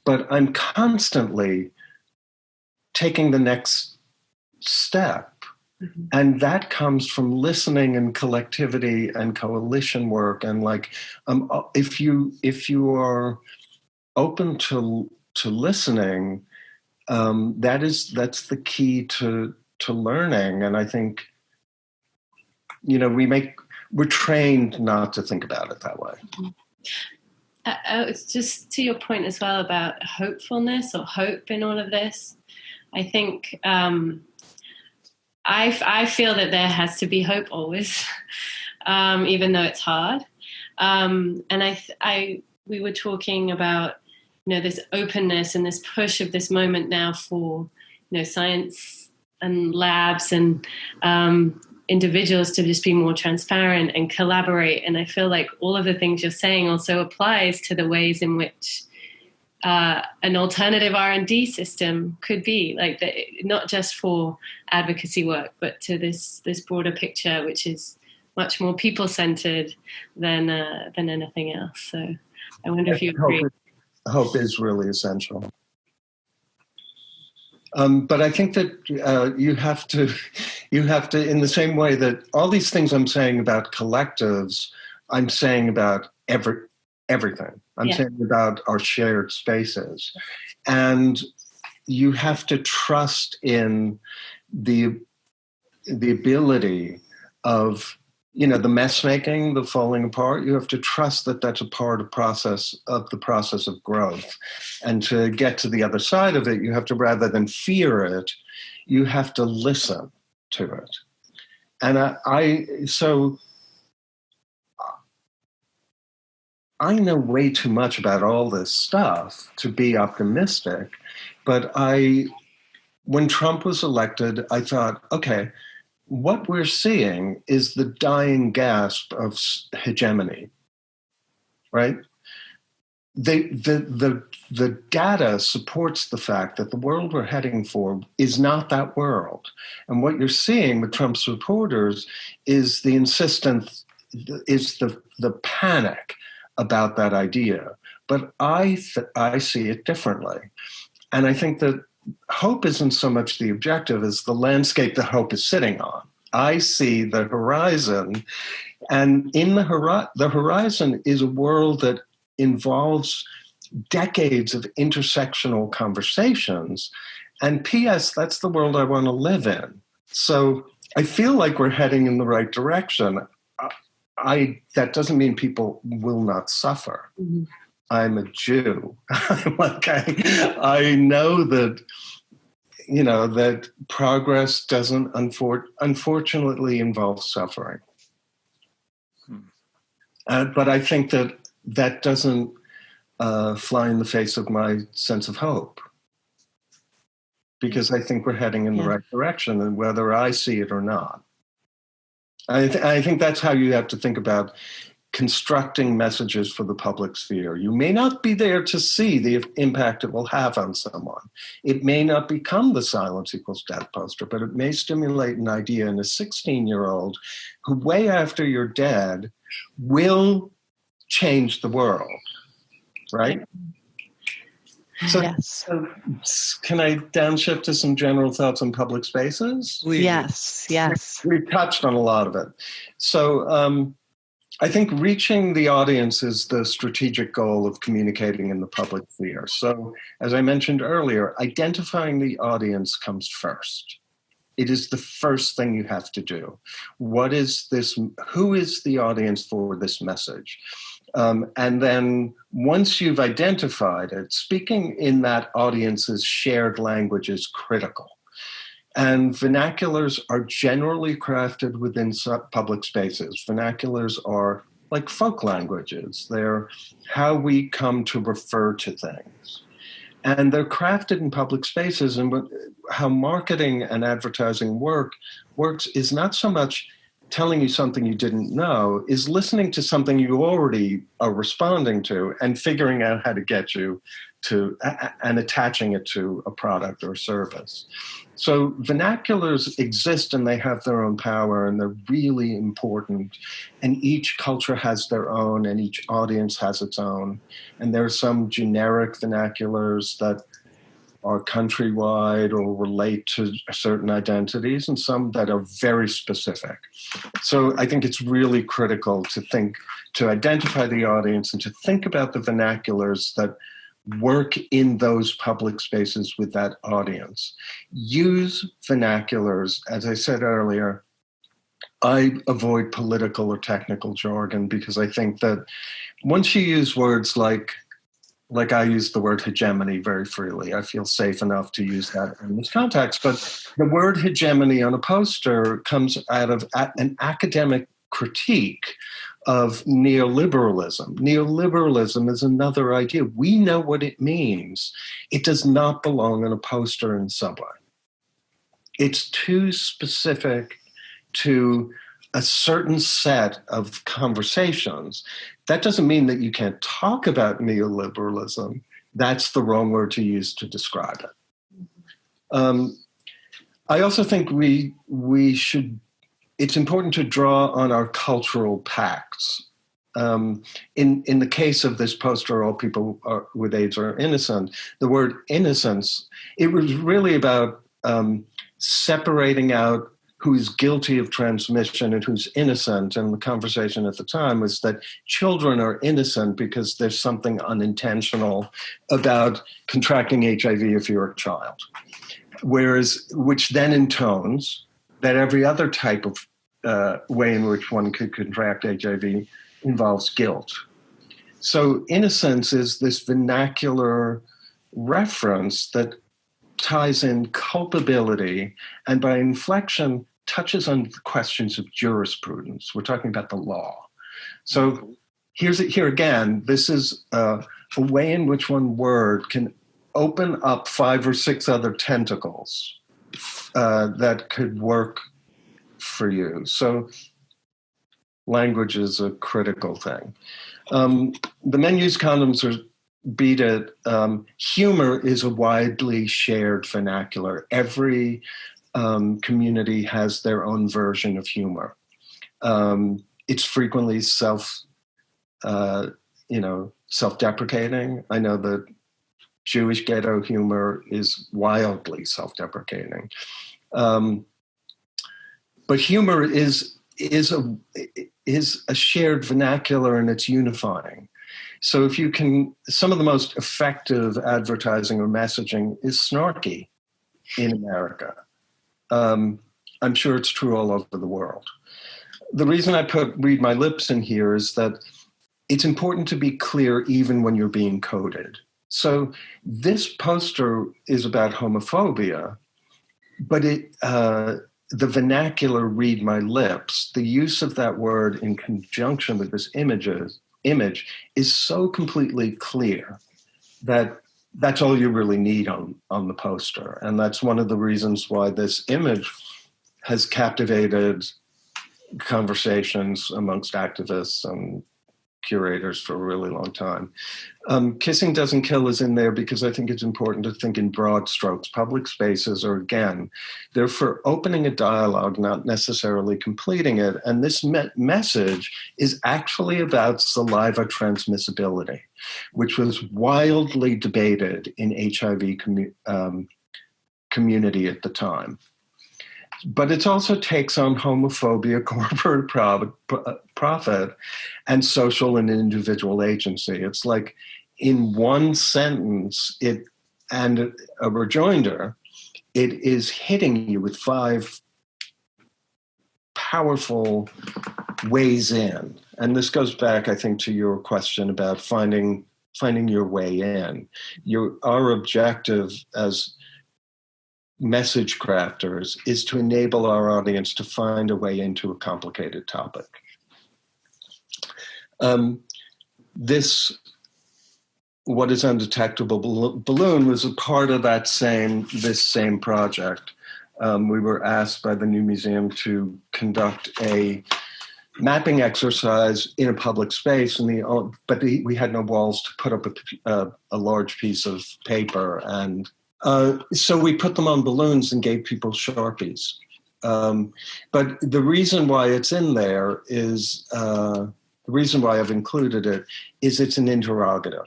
but I'm constantly taking the next step. Mm-hmm. And that comes from listening and collectivity and coalition work. And if you are open to listening, that's the key to learning. And I think, we're trained not to think about it that way. It's just to your point as well about hopefulness or hope in all of this. I think I feel that there has to be hope always, even though it's hard. And we were talking about this openness and this push of this moment now for science and labs and individuals to just be more transparent and collaborate. And I feel like all of the things you're saying also applies to the ways in which an alternative R&D system could be, not just for advocacy work, but to this broader picture, which is much more people-centered than anything else. So I wonder if you agree. Hope is really essential. But I think that you have to, in the same way that all these things I'm saying about collectives, I'm saying about everything. I'm saying about our shared spaces. And you have to trust in the ability of, the mess making, the falling apart. You have to trust that that's a part of the process of growth. And to get to the other side of it, you have to, rather than fear it, you have to listen to it. And I know way too much about all this stuff to be optimistic, but when Trump was elected, I thought, okay, what we're seeing is the dying gasp of hegemony, right? The data supports the fact that the world we're heading for is not that world. And what you're seeing with Trump's supporters is the insistence, is the panic about that idea. But I see it differently. And I think that hope isn't so much the objective as the landscape that hope is sitting on. I see the horizon, and in the horizon is a world that involves decades of intersectional conversations. And P.S., that's the world I want to live in. So I feel like we're heading in the right direction. That doesn't mean people will not suffer. Mm-hmm. I'm a Jew. I know that, that progress doesn't unfortunately involve suffering. But I think that doesn't fly in the face of my sense of hope, because I think we're heading in the right direction, and whether I see it or not. I think that's how you have to think about constructing messages for the public sphere. You may not be there to see the impact it will have on someone. It may not become the silence equals death poster, but it may stimulate an idea in a 16-year-old who way after you're dead will change the world, right? So, Yes. so can I downshift to some general thoughts on public spaces? Please. Yes. We've touched on a lot of it. So I think reaching the audience is the strategic goal of communicating in the public sphere. So as I mentioned earlier, identifying the audience comes first. It is the first thing you have to do. What is this? Who is the audience for this message? And then once you've identified it, speaking in that audience's shared language is critical. And vernaculars are generally crafted within public spaces. Vernaculars are like folk languages. They're how we come to refer to things. And they're crafted in public spaces. And how marketing and advertising works is not so much telling you something you didn't know, is listening to something you already are responding to and figuring out how to get you to, and attaching it to a product or service. So vernaculars exist and they have their own power and they're really important. And each culture has their own and each audience has its own. And there are some generic vernaculars that are countrywide or relate to certain identities and some that are very specific. So I think it's really critical to identify the audience and to think about the vernaculars that work in those public spaces with that audience. Use vernaculars. As I said earlier, I avoid political or technical jargon because I think that once you use words like I use the word hegemony very freely. I feel safe enough to use that in this context. But the word hegemony on a poster comes out of an academic critique of neoliberalism. Neoliberalism is another idea. We know what it means. It does not belong on a poster in Subway. It's too specific to a certain set of conversations. That doesn't mean that you can't talk about neoliberalism. That's the wrong word to use to describe it. I also think we should, it's important to draw on our cultural pacts. In the case of this poster, all people with AIDS are innocent, the word innocence, it was really about separating out who's guilty of transmission and who's innocent. And the conversation at the time was that children are innocent because there's something unintentional about contracting HIV if you're a child. Which then intones that every other type of way in which one could contract HIV involves guilt. So innocence is this vernacular reference that ties in culpability and by inflection touches on questions of jurisprudence. We're talking about the law. So here again, this is a way in which one word can open up 5 or 6 other tentacles that could work for you. So language is a critical thing. The men use condoms or beat it. Humor is a widely shared vernacular. Every community has their own version of humor. It's frequently self-deprecating. I know that Jewish ghetto humor is wildly self-deprecating. But humor is a shared vernacular and it's unifying. So if you can, some of the most effective advertising or messaging is snarky in America. I'm sure it's true all over the world. The reason I put read my lips in here is that it's important to be clear even when you're being coded. So this poster is about homophobia, but the vernacular read my lips, the use of that word in conjunction with this image is so completely clear that that's all you really need on the poster. And that's one of the reasons why this image has captivated conversations amongst activists and curators for a really long time. Kissing Doesn't Kill is in there because I think it's important to think in broad strokes. Public spaces are, again, they're for opening a dialogue, not necessarily completing it. And this message is actually about saliva transmissibility, which was wildly debated in HIV community at the time. But it also takes on homophobia, corporate profit, and social and individual agency. It's like in one sentence, and a rejoinder, it is hitting you with 5 powerful ways in. And this goes back, I think, to your question about finding your way in. Our objective as message crafters is to enable our audience to find a way into a complicated topic. This What is Undetectable Balloon was a part of this same project. We were asked by the New Museum to conduct a mapping exercise in a public space, but we had no walls to put up a large piece of paper, and so we put them on balloons and gave people Sharpies. But the reason why it's in there is, the reason why I've included it is it's an interrogative.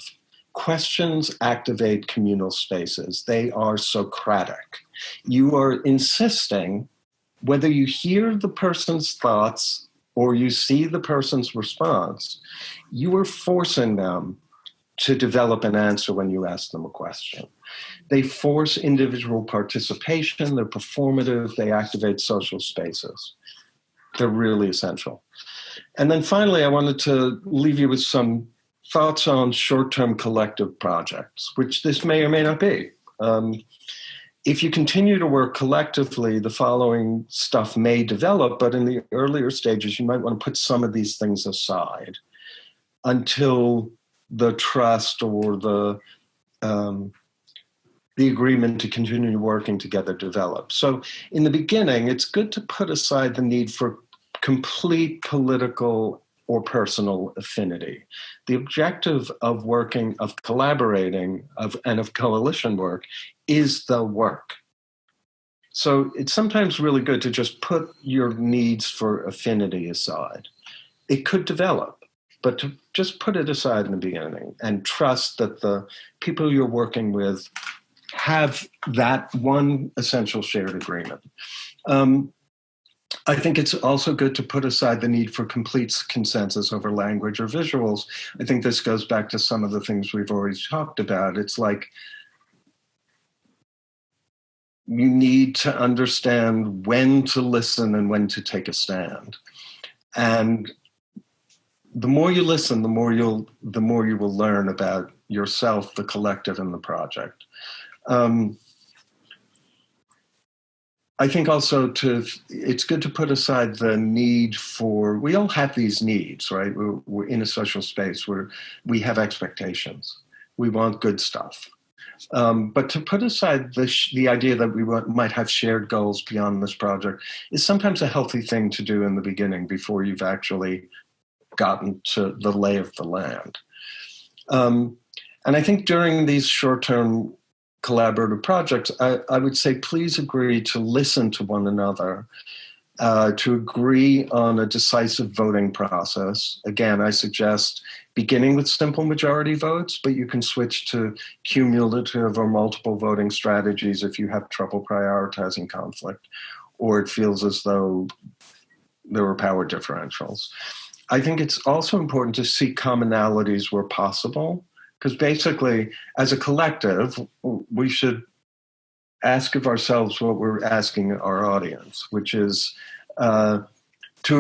Questions activate communal spaces. They are Socratic. You are insisting, whether you hear the person's thoughts or you see the person's response, you are forcing them to develop an answer when you ask them a question. They force individual participation, they're performative, they activate social spaces. They're really essential. And then finally, I wanted to leave you with some thoughts on short-term collective projects, which this may or may not be. If you continue to work collectively, the following stuff may develop, but in the earlier stages, you might want to put some of these things aside until the trust or the agreement to continue working together develops. So in the beginning, it's good to put aside the need for complete political or personal affinity. The objective of working, of collaborating, and of coalition work is the work. So it's sometimes really good to just put your needs for affinity aside. It could develop, but to just put it aside in the beginning and trust that the people you're working with have that one essential shared agreement. I think it's also good to put aside the need for complete consensus over language or visuals. I think this goes back to some of the things we've already talked about. It's like you need to understand when to listen and when to take a stand. And the more you listen, the more you will learn about yourself, the collective, and the project. I think also it's good to put aside the need for, we all have these needs, right? We're in a social space where we have expectations. We want good stuff. But to put aside the idea that we might have shared goals beyond this project is sometimes a healthy thing to do in the beginning before you've actually gotten to the lay of the land. And I think during these short-term collaborative projects, I would say please agree to listen to one another, to agree on a decisive voting process. Again, I suggest beginning with simple majority votes, but you can switch to cumulative or multiple voting strategies if you have trouble prioritizing conflict, or it feels as though there are power differentials. I think it's also important to seek commonalities where possible, because basically, as a collective, we should ask of ourselves what we're asking our audience, which is to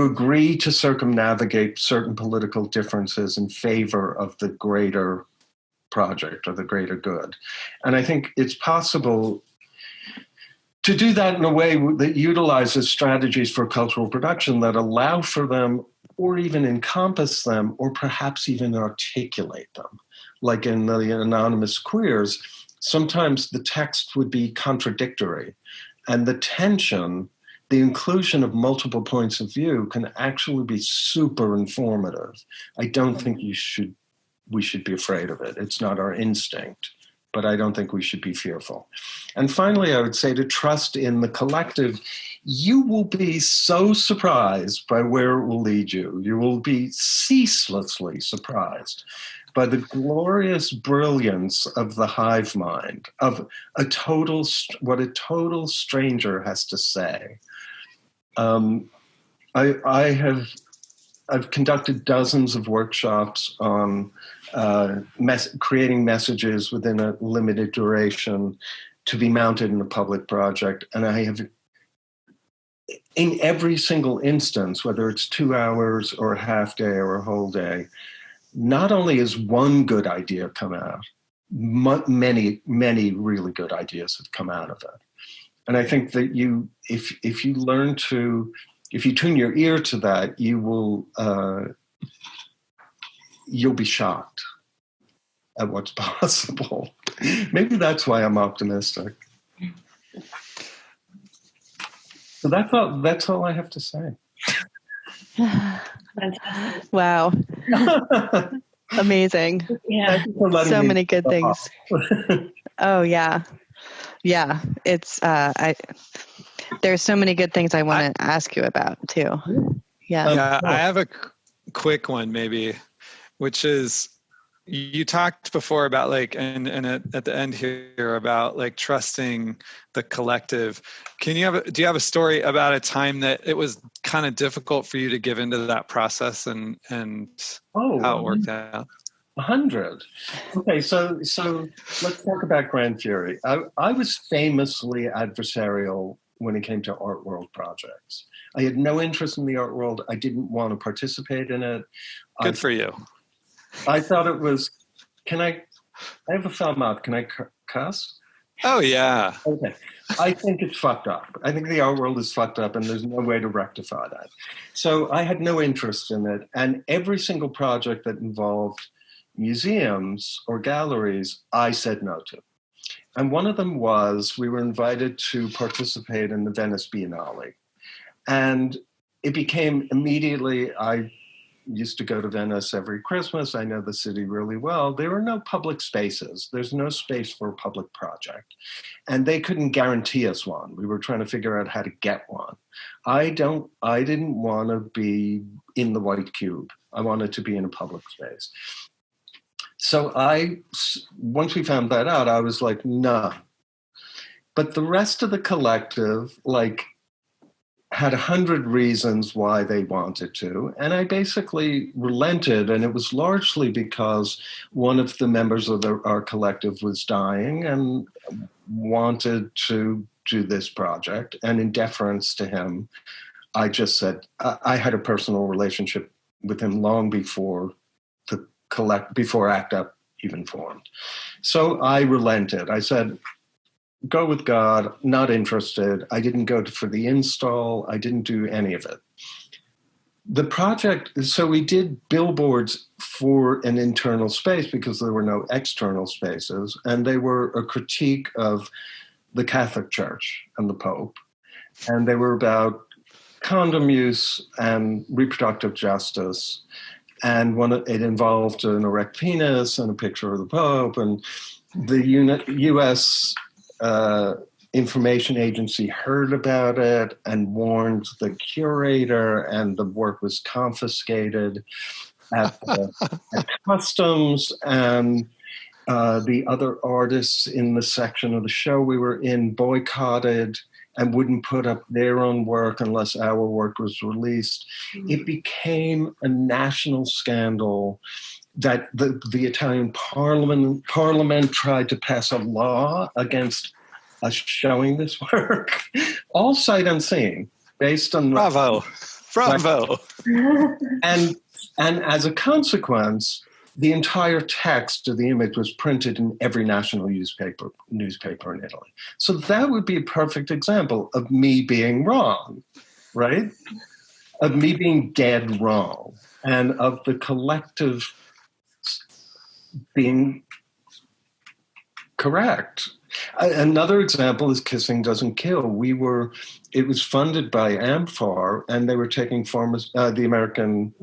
agree to circumnavigate certain political differences in favor of the greater project or the greater good. And I think it's possible to do that in a way that utilizes strategies for cultural production that allow for them or even encompass them or perhaps even articulate them. Like in the Anonymous Queers, sometimes the text would be contradictory, and the tension the inclusion of multiple points of view can actually be super informative. I don't think we should be afraid of it. It's not our instinct, but I don't think we should be fearful. And finally, I would say to trust in the collective. You will be so surprised by where it will lead you. You will be ceaselessly surprised by the glorious brilliance of the hive mind, of what a total stranger has to say. I've conducted dozens of workshops on creating messages within a limited duration to be mounted in a public project, and I have, in every single instance, whether it's 2 hours or a half day or a whole day, not only has one good idea come out, many, many really good ideas have come out of it. And I think that if you tune your ear to that, you'll be shocked at what's possible. Maybe that's why I'm optimistic. So that's all I have to say. Fantastic. Wow. Amazing. Yeah. So many good things. Oh yeah. Yeah. It's there's so many good things I want to ask you about too. Yeah. Yeah, I have a quick one maybe, which is you talked before about like, and at the end here about like trusting the collective. Do you have a story about a time that it was kind of difficult for you to give into that process and how it worked out? 100. Okay, so let's talk about Grand Fury. I was famously adversarial when it came to art world projects. I had no interest in the art world. I didn't want to participate in it. Good for you. I thought it was, I have a film out. Can I cuss? Oh, yeah. Okay. I think it's fucked up. I think the art world is fucked up and there's no way to rectify that. So I had no interest in it. And every single project that involved museums or galleries, I said no to. And one of them was we were invited to participate in the Venice Biennale. And it became immediately, I used to go to Venice every Christmas. I know the city really well. There were no public spaces. There's no space for a public project. And they couldn't guarantee us one. We were trying to figure out how to get one. I didn't want to be in the white cube. I wanted to be in a public space. So once we found that out, I was like, nah. But the rest of the collective, had 100 reasons why they wanted to. And I basically relented, and it was largely because one of the members of our collective was dying and wanted to do this project. And in deference to him, I just said, I had a personal relationship with him long before before ACT UP even formed. So I relented. I said, go with God, not interested. I didn't go for the install. I didn't do any of it. The project, so we did billboards for an internal space because there were no external spaces, and they were a critique of the Catholic Church and the Pope. And they were about condom use and reproductive justice. And it involved an erect penis and a picture of the Pope. And the U.S. Information Agency heard about it and warned the curator, and the work was confiscated at customs. And the other artists in the section of the show we were in boycotted and wouldn't put up their own work unless our work was released. It became a national scandal that the Italian parliament tried to pass a law against us showing this work, all sight unseen, based on Bravo. And as a consequence, the entire text of the image was printed in every national newspaper in Italy. So that would be a perfect example of me being wrong, right? Of me being dead wrong, and of the collective being correct. Another example is Kissing Doesn't Kill. It was funded by AmFAR, and they were taking the American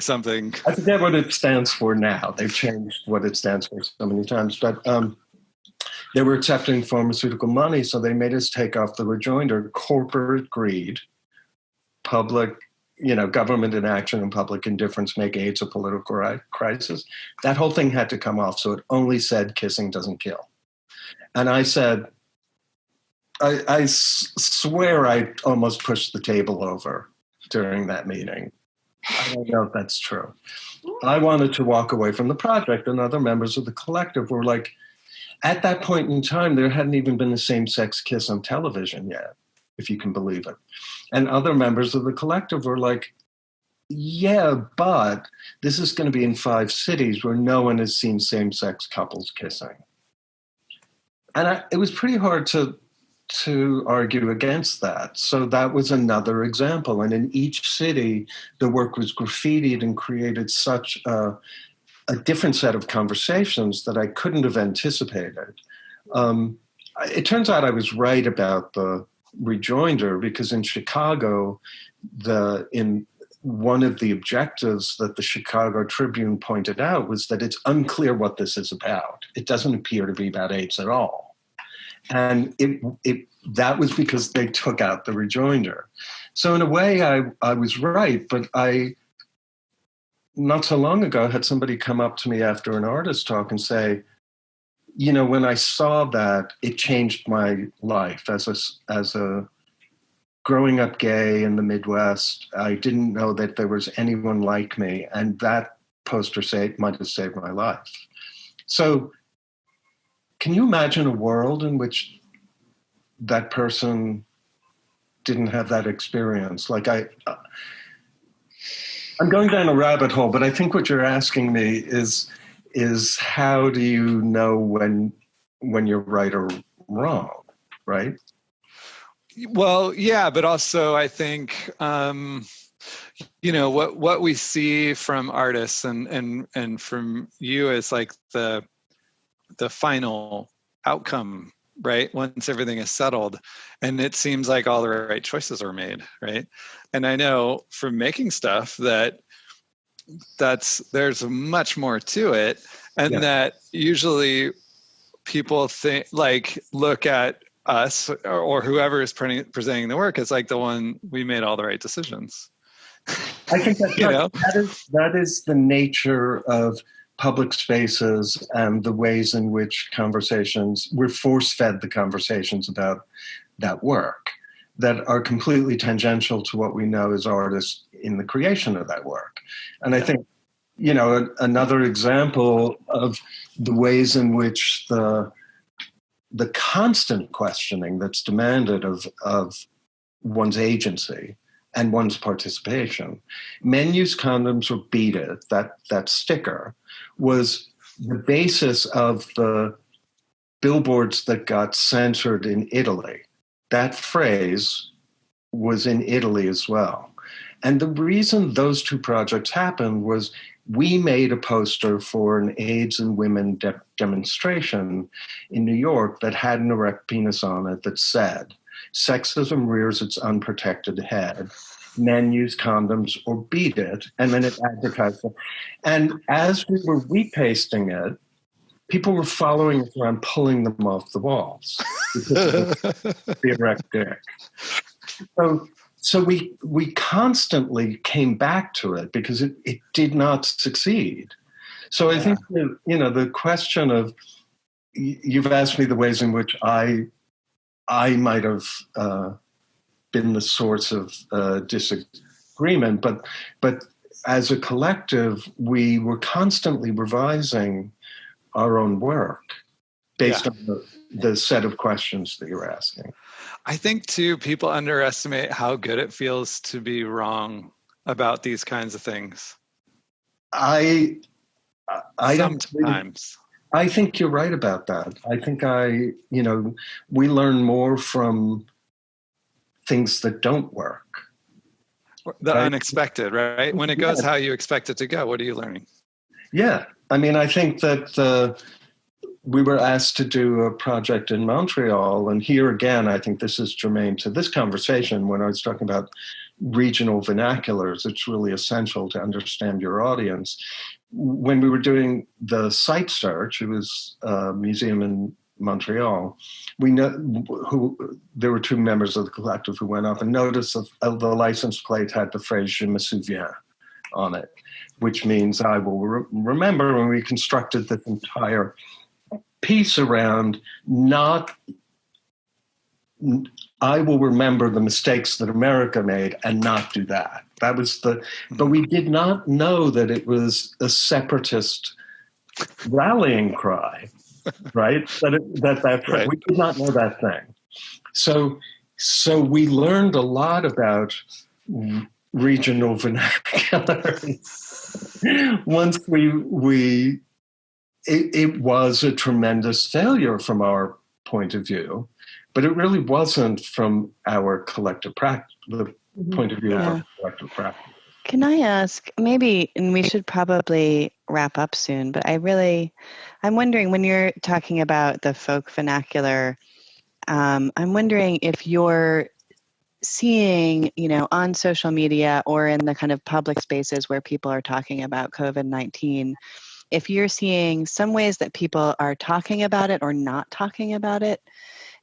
something. I forget what it stands for now. They've changed what it stands for so many times, but they were accepting pharmaceutical money, so they made us take off the rejoinder: corporate greed, public, government inaction and public indifference make AIDS a political crisis. That whole thing had to come off, so it only said Kissing Doesn't Kill. And I said, I swear I almost pushed the table over during that meeting. I don't know if that's true. I wanted to walk away from the project, and other members of the collective were like, at that point in time, there hadn't even been a same-sex kiss on television yet, if you can believe it. And other members of the collective were like, yeah, but this is going to be in 5 cities where no one has seen same-sex couples kissing. And it was pretty hard to argue against that. So that was another example. And in each city, the work was graffitied and created such a different set of conversations that I couldn't have anticipated. It turns out I was right about the rejoinder, because in Chicago, in one of the objectives that the Chicago Tribune pointed out was that it's unclear what this is about. It doesn't appear to be about AIDS at all. And that was because they took out the rejoinder. So in a way, I was right, but not so long ago, had somebody come up to me after an artist talk and say, when I saw that, it changed my life as a growing up gay in the Midwest. I didn't know that there was anyone like me, and that poster might have saved my life. So can you imagine a world in which that person didn't have that experience? Like I'm going down a rabbit hole, but I think what you're asking me is how do you know when you're right or wrong, right? Well, yeah, but also I think what we see from artists and from you is like the final outcome, right? Once everything is settled, and it seems like all the right choices are made, right? And I know from making stuff there's much more to it, and that usually people look at us or whoever is presenting the work as like the one, we made all the right decisions. I think that's that is the nature of public spaces and the ways in which we're force-fed the conversations about that work that are completely tangential to what we know as artists in the creation of that work. And I think, another example of the ways in which the constant questioning that's demanded of one's agency and one's participation. Men use condoms or beat it, that sticker, was the basis of the billboards that got censored in Italy. That phrase was in Italy as well. And the reason those 2 projects happened was we made a poster for an AIDS in Women demonstration in New York that had an erect penis on it that said, "Sexism rears its unprotected head. Men use condoms or beat it," and then it advertised it. And as we were repasting it, people were following us around, pulling them off the walls because of the erect dick. So we constantly came back to it because it did not succeed. So I think that, the question of, you've asked me the ways in which I might have been the source of disagreement, but as a collective, we were constantly revising our own work based on the set of questions that you're asking. I think too, people underestimate how good it feels to be wrong about these kinds of things. I sometimes. I think you're right about that. I think we learn more from things that don't work. The unexpected, right? When it goes how you expect it to go, what are you learning? Yeah. I mean, I think that we were asked to do a project in Montreal. And here again, I think this is germane to this conversation when I was talking about regional vernaculars. It's really essential to understand your audience. When we were doing the site search, it was a museum in Montreal. There were two members of the collective who went up and noticed the license plate had the phrase "Je me souviens" on it, which means I will remember. And we constructed this entire piece around I will remember the mistakes that America made and not do that. That was but we did not know that it was a separatist rallying cry, right? Right. We did not know that thing. So we learned a lot about regional vernacular. Once it was a tremendous failure from our point of view, but it really wasn't from our collective practice, the point of view of our collective practice. Can I ask, maybe, and we should probably wrap up soon, but I'm wondering, when you're talking about the folk vernacular, I'm wondering if you're seeing, on social media or in the kind of public spaces where people are talking about COVID-19, if you're seeing some ways that people are talking about it or not talking about it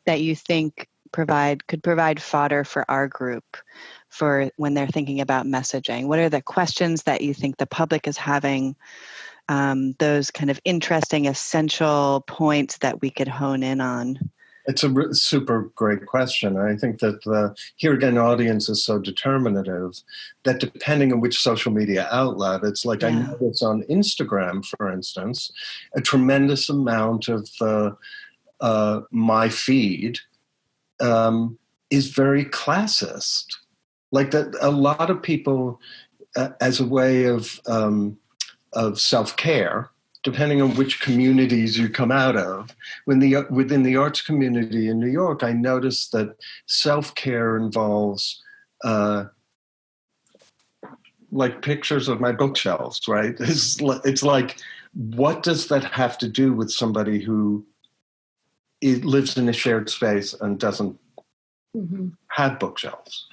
that you think could provide fodder for our group for when they're thinking about messaging. What are the questions that you think the public is having, those kind of interesting, essential points that we could hone in on? It's a super great question. I think that here again, audience is so determinative that depending on which social media outlet, it's like I notice on Instagram, for instance, a tremendous amount of my feed is very classist. Like that, a lot of people, as a way of self-care, depending on which communities you come out of. Within the arts community in New York, I noticed that self-care involves like pictures of my bookshelves, right? It's like, what does that have to do with somebody who lives in a shared space and doesn't have bookshelves?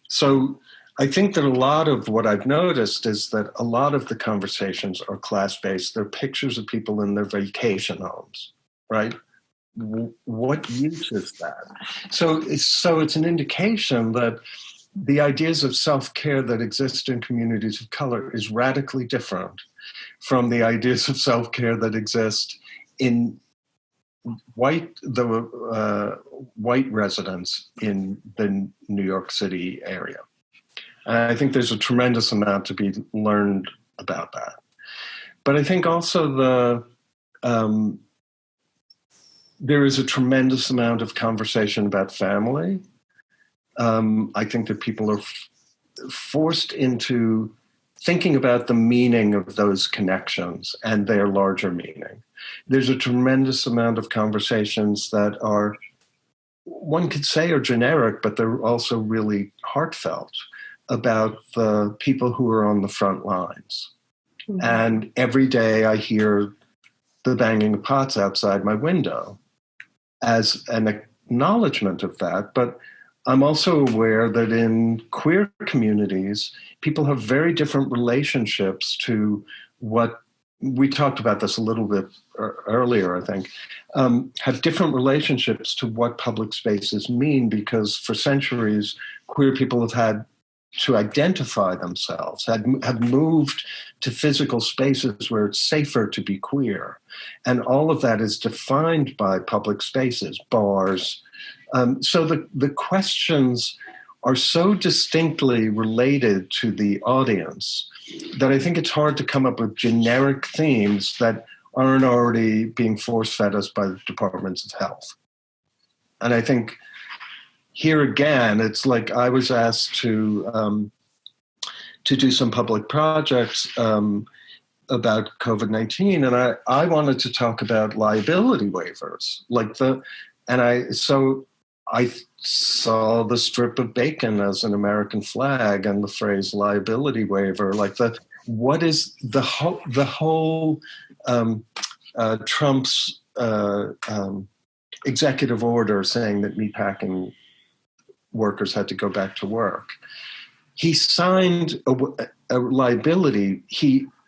So I think that a lot of what I've noticed is that a lot of the conversations are class-based. They're pictures of people in their vacation homes, right? What use is that? So it's an indication that the ideas of self-care that exist in communities of color is radically different from the ideas of self-care that exist in white residents in the New York City area. And I think there's a tremendous amount to be learned about that. But I think also there is a tremendous amount of conversation about family. I think that people are forced into thinking about the meaning of those connections and their larger meaning. There's a tremendous amount of conversations that are, one could say, are generic, but they're also really heartfelt about the people who are on the front lines. Mm-hmm. And every day I hear the banging of pots outside my window as an acknowledgement of that. But I'm also aware that in queer communities, people have very different relationships to what we talked about this a little bit earlier, I think, have different relationships to what public spaces mean, because for centuries, queer people have had to identify themselves, have moved to physical spaces where it's safer to be queer. And all of that is defined by public spaces, bars. So the questions are so distinctly related to the audience that I think it's hard to come up with generic themes that aren't already being force-fed us by the departments of health. And I think here again, it's like I was asked to do some public projects about COVID-19, and I wanted to talk about liability waivers, I saw the strip of bacon as an American flag and the phrase liability waiver, what is the whole Trump's executive order saying that meatpacking workers had to go back to work. He signed a liability.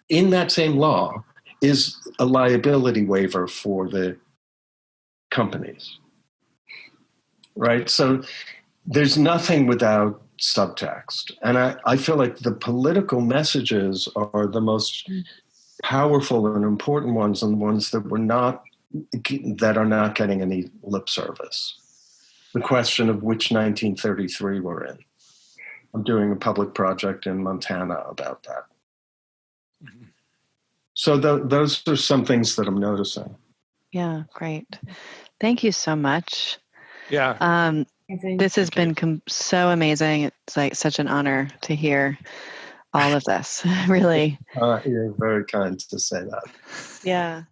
In that same law is a liability waiver for the companies, right? So there's nothing without subtext. And I feel like the political messages are the most powerful and important ones, and the ones that are not getting any lip service. The question of which 1933 we're in. I'm doing a public project in Montana about that. Mm-hmm. So those are some things that I'm noticing. Yeah, great. Thank you so much. Yeah. This has been so amazing. It's like such an honor to hear all of this, really. You're very kind to say that. Yeah.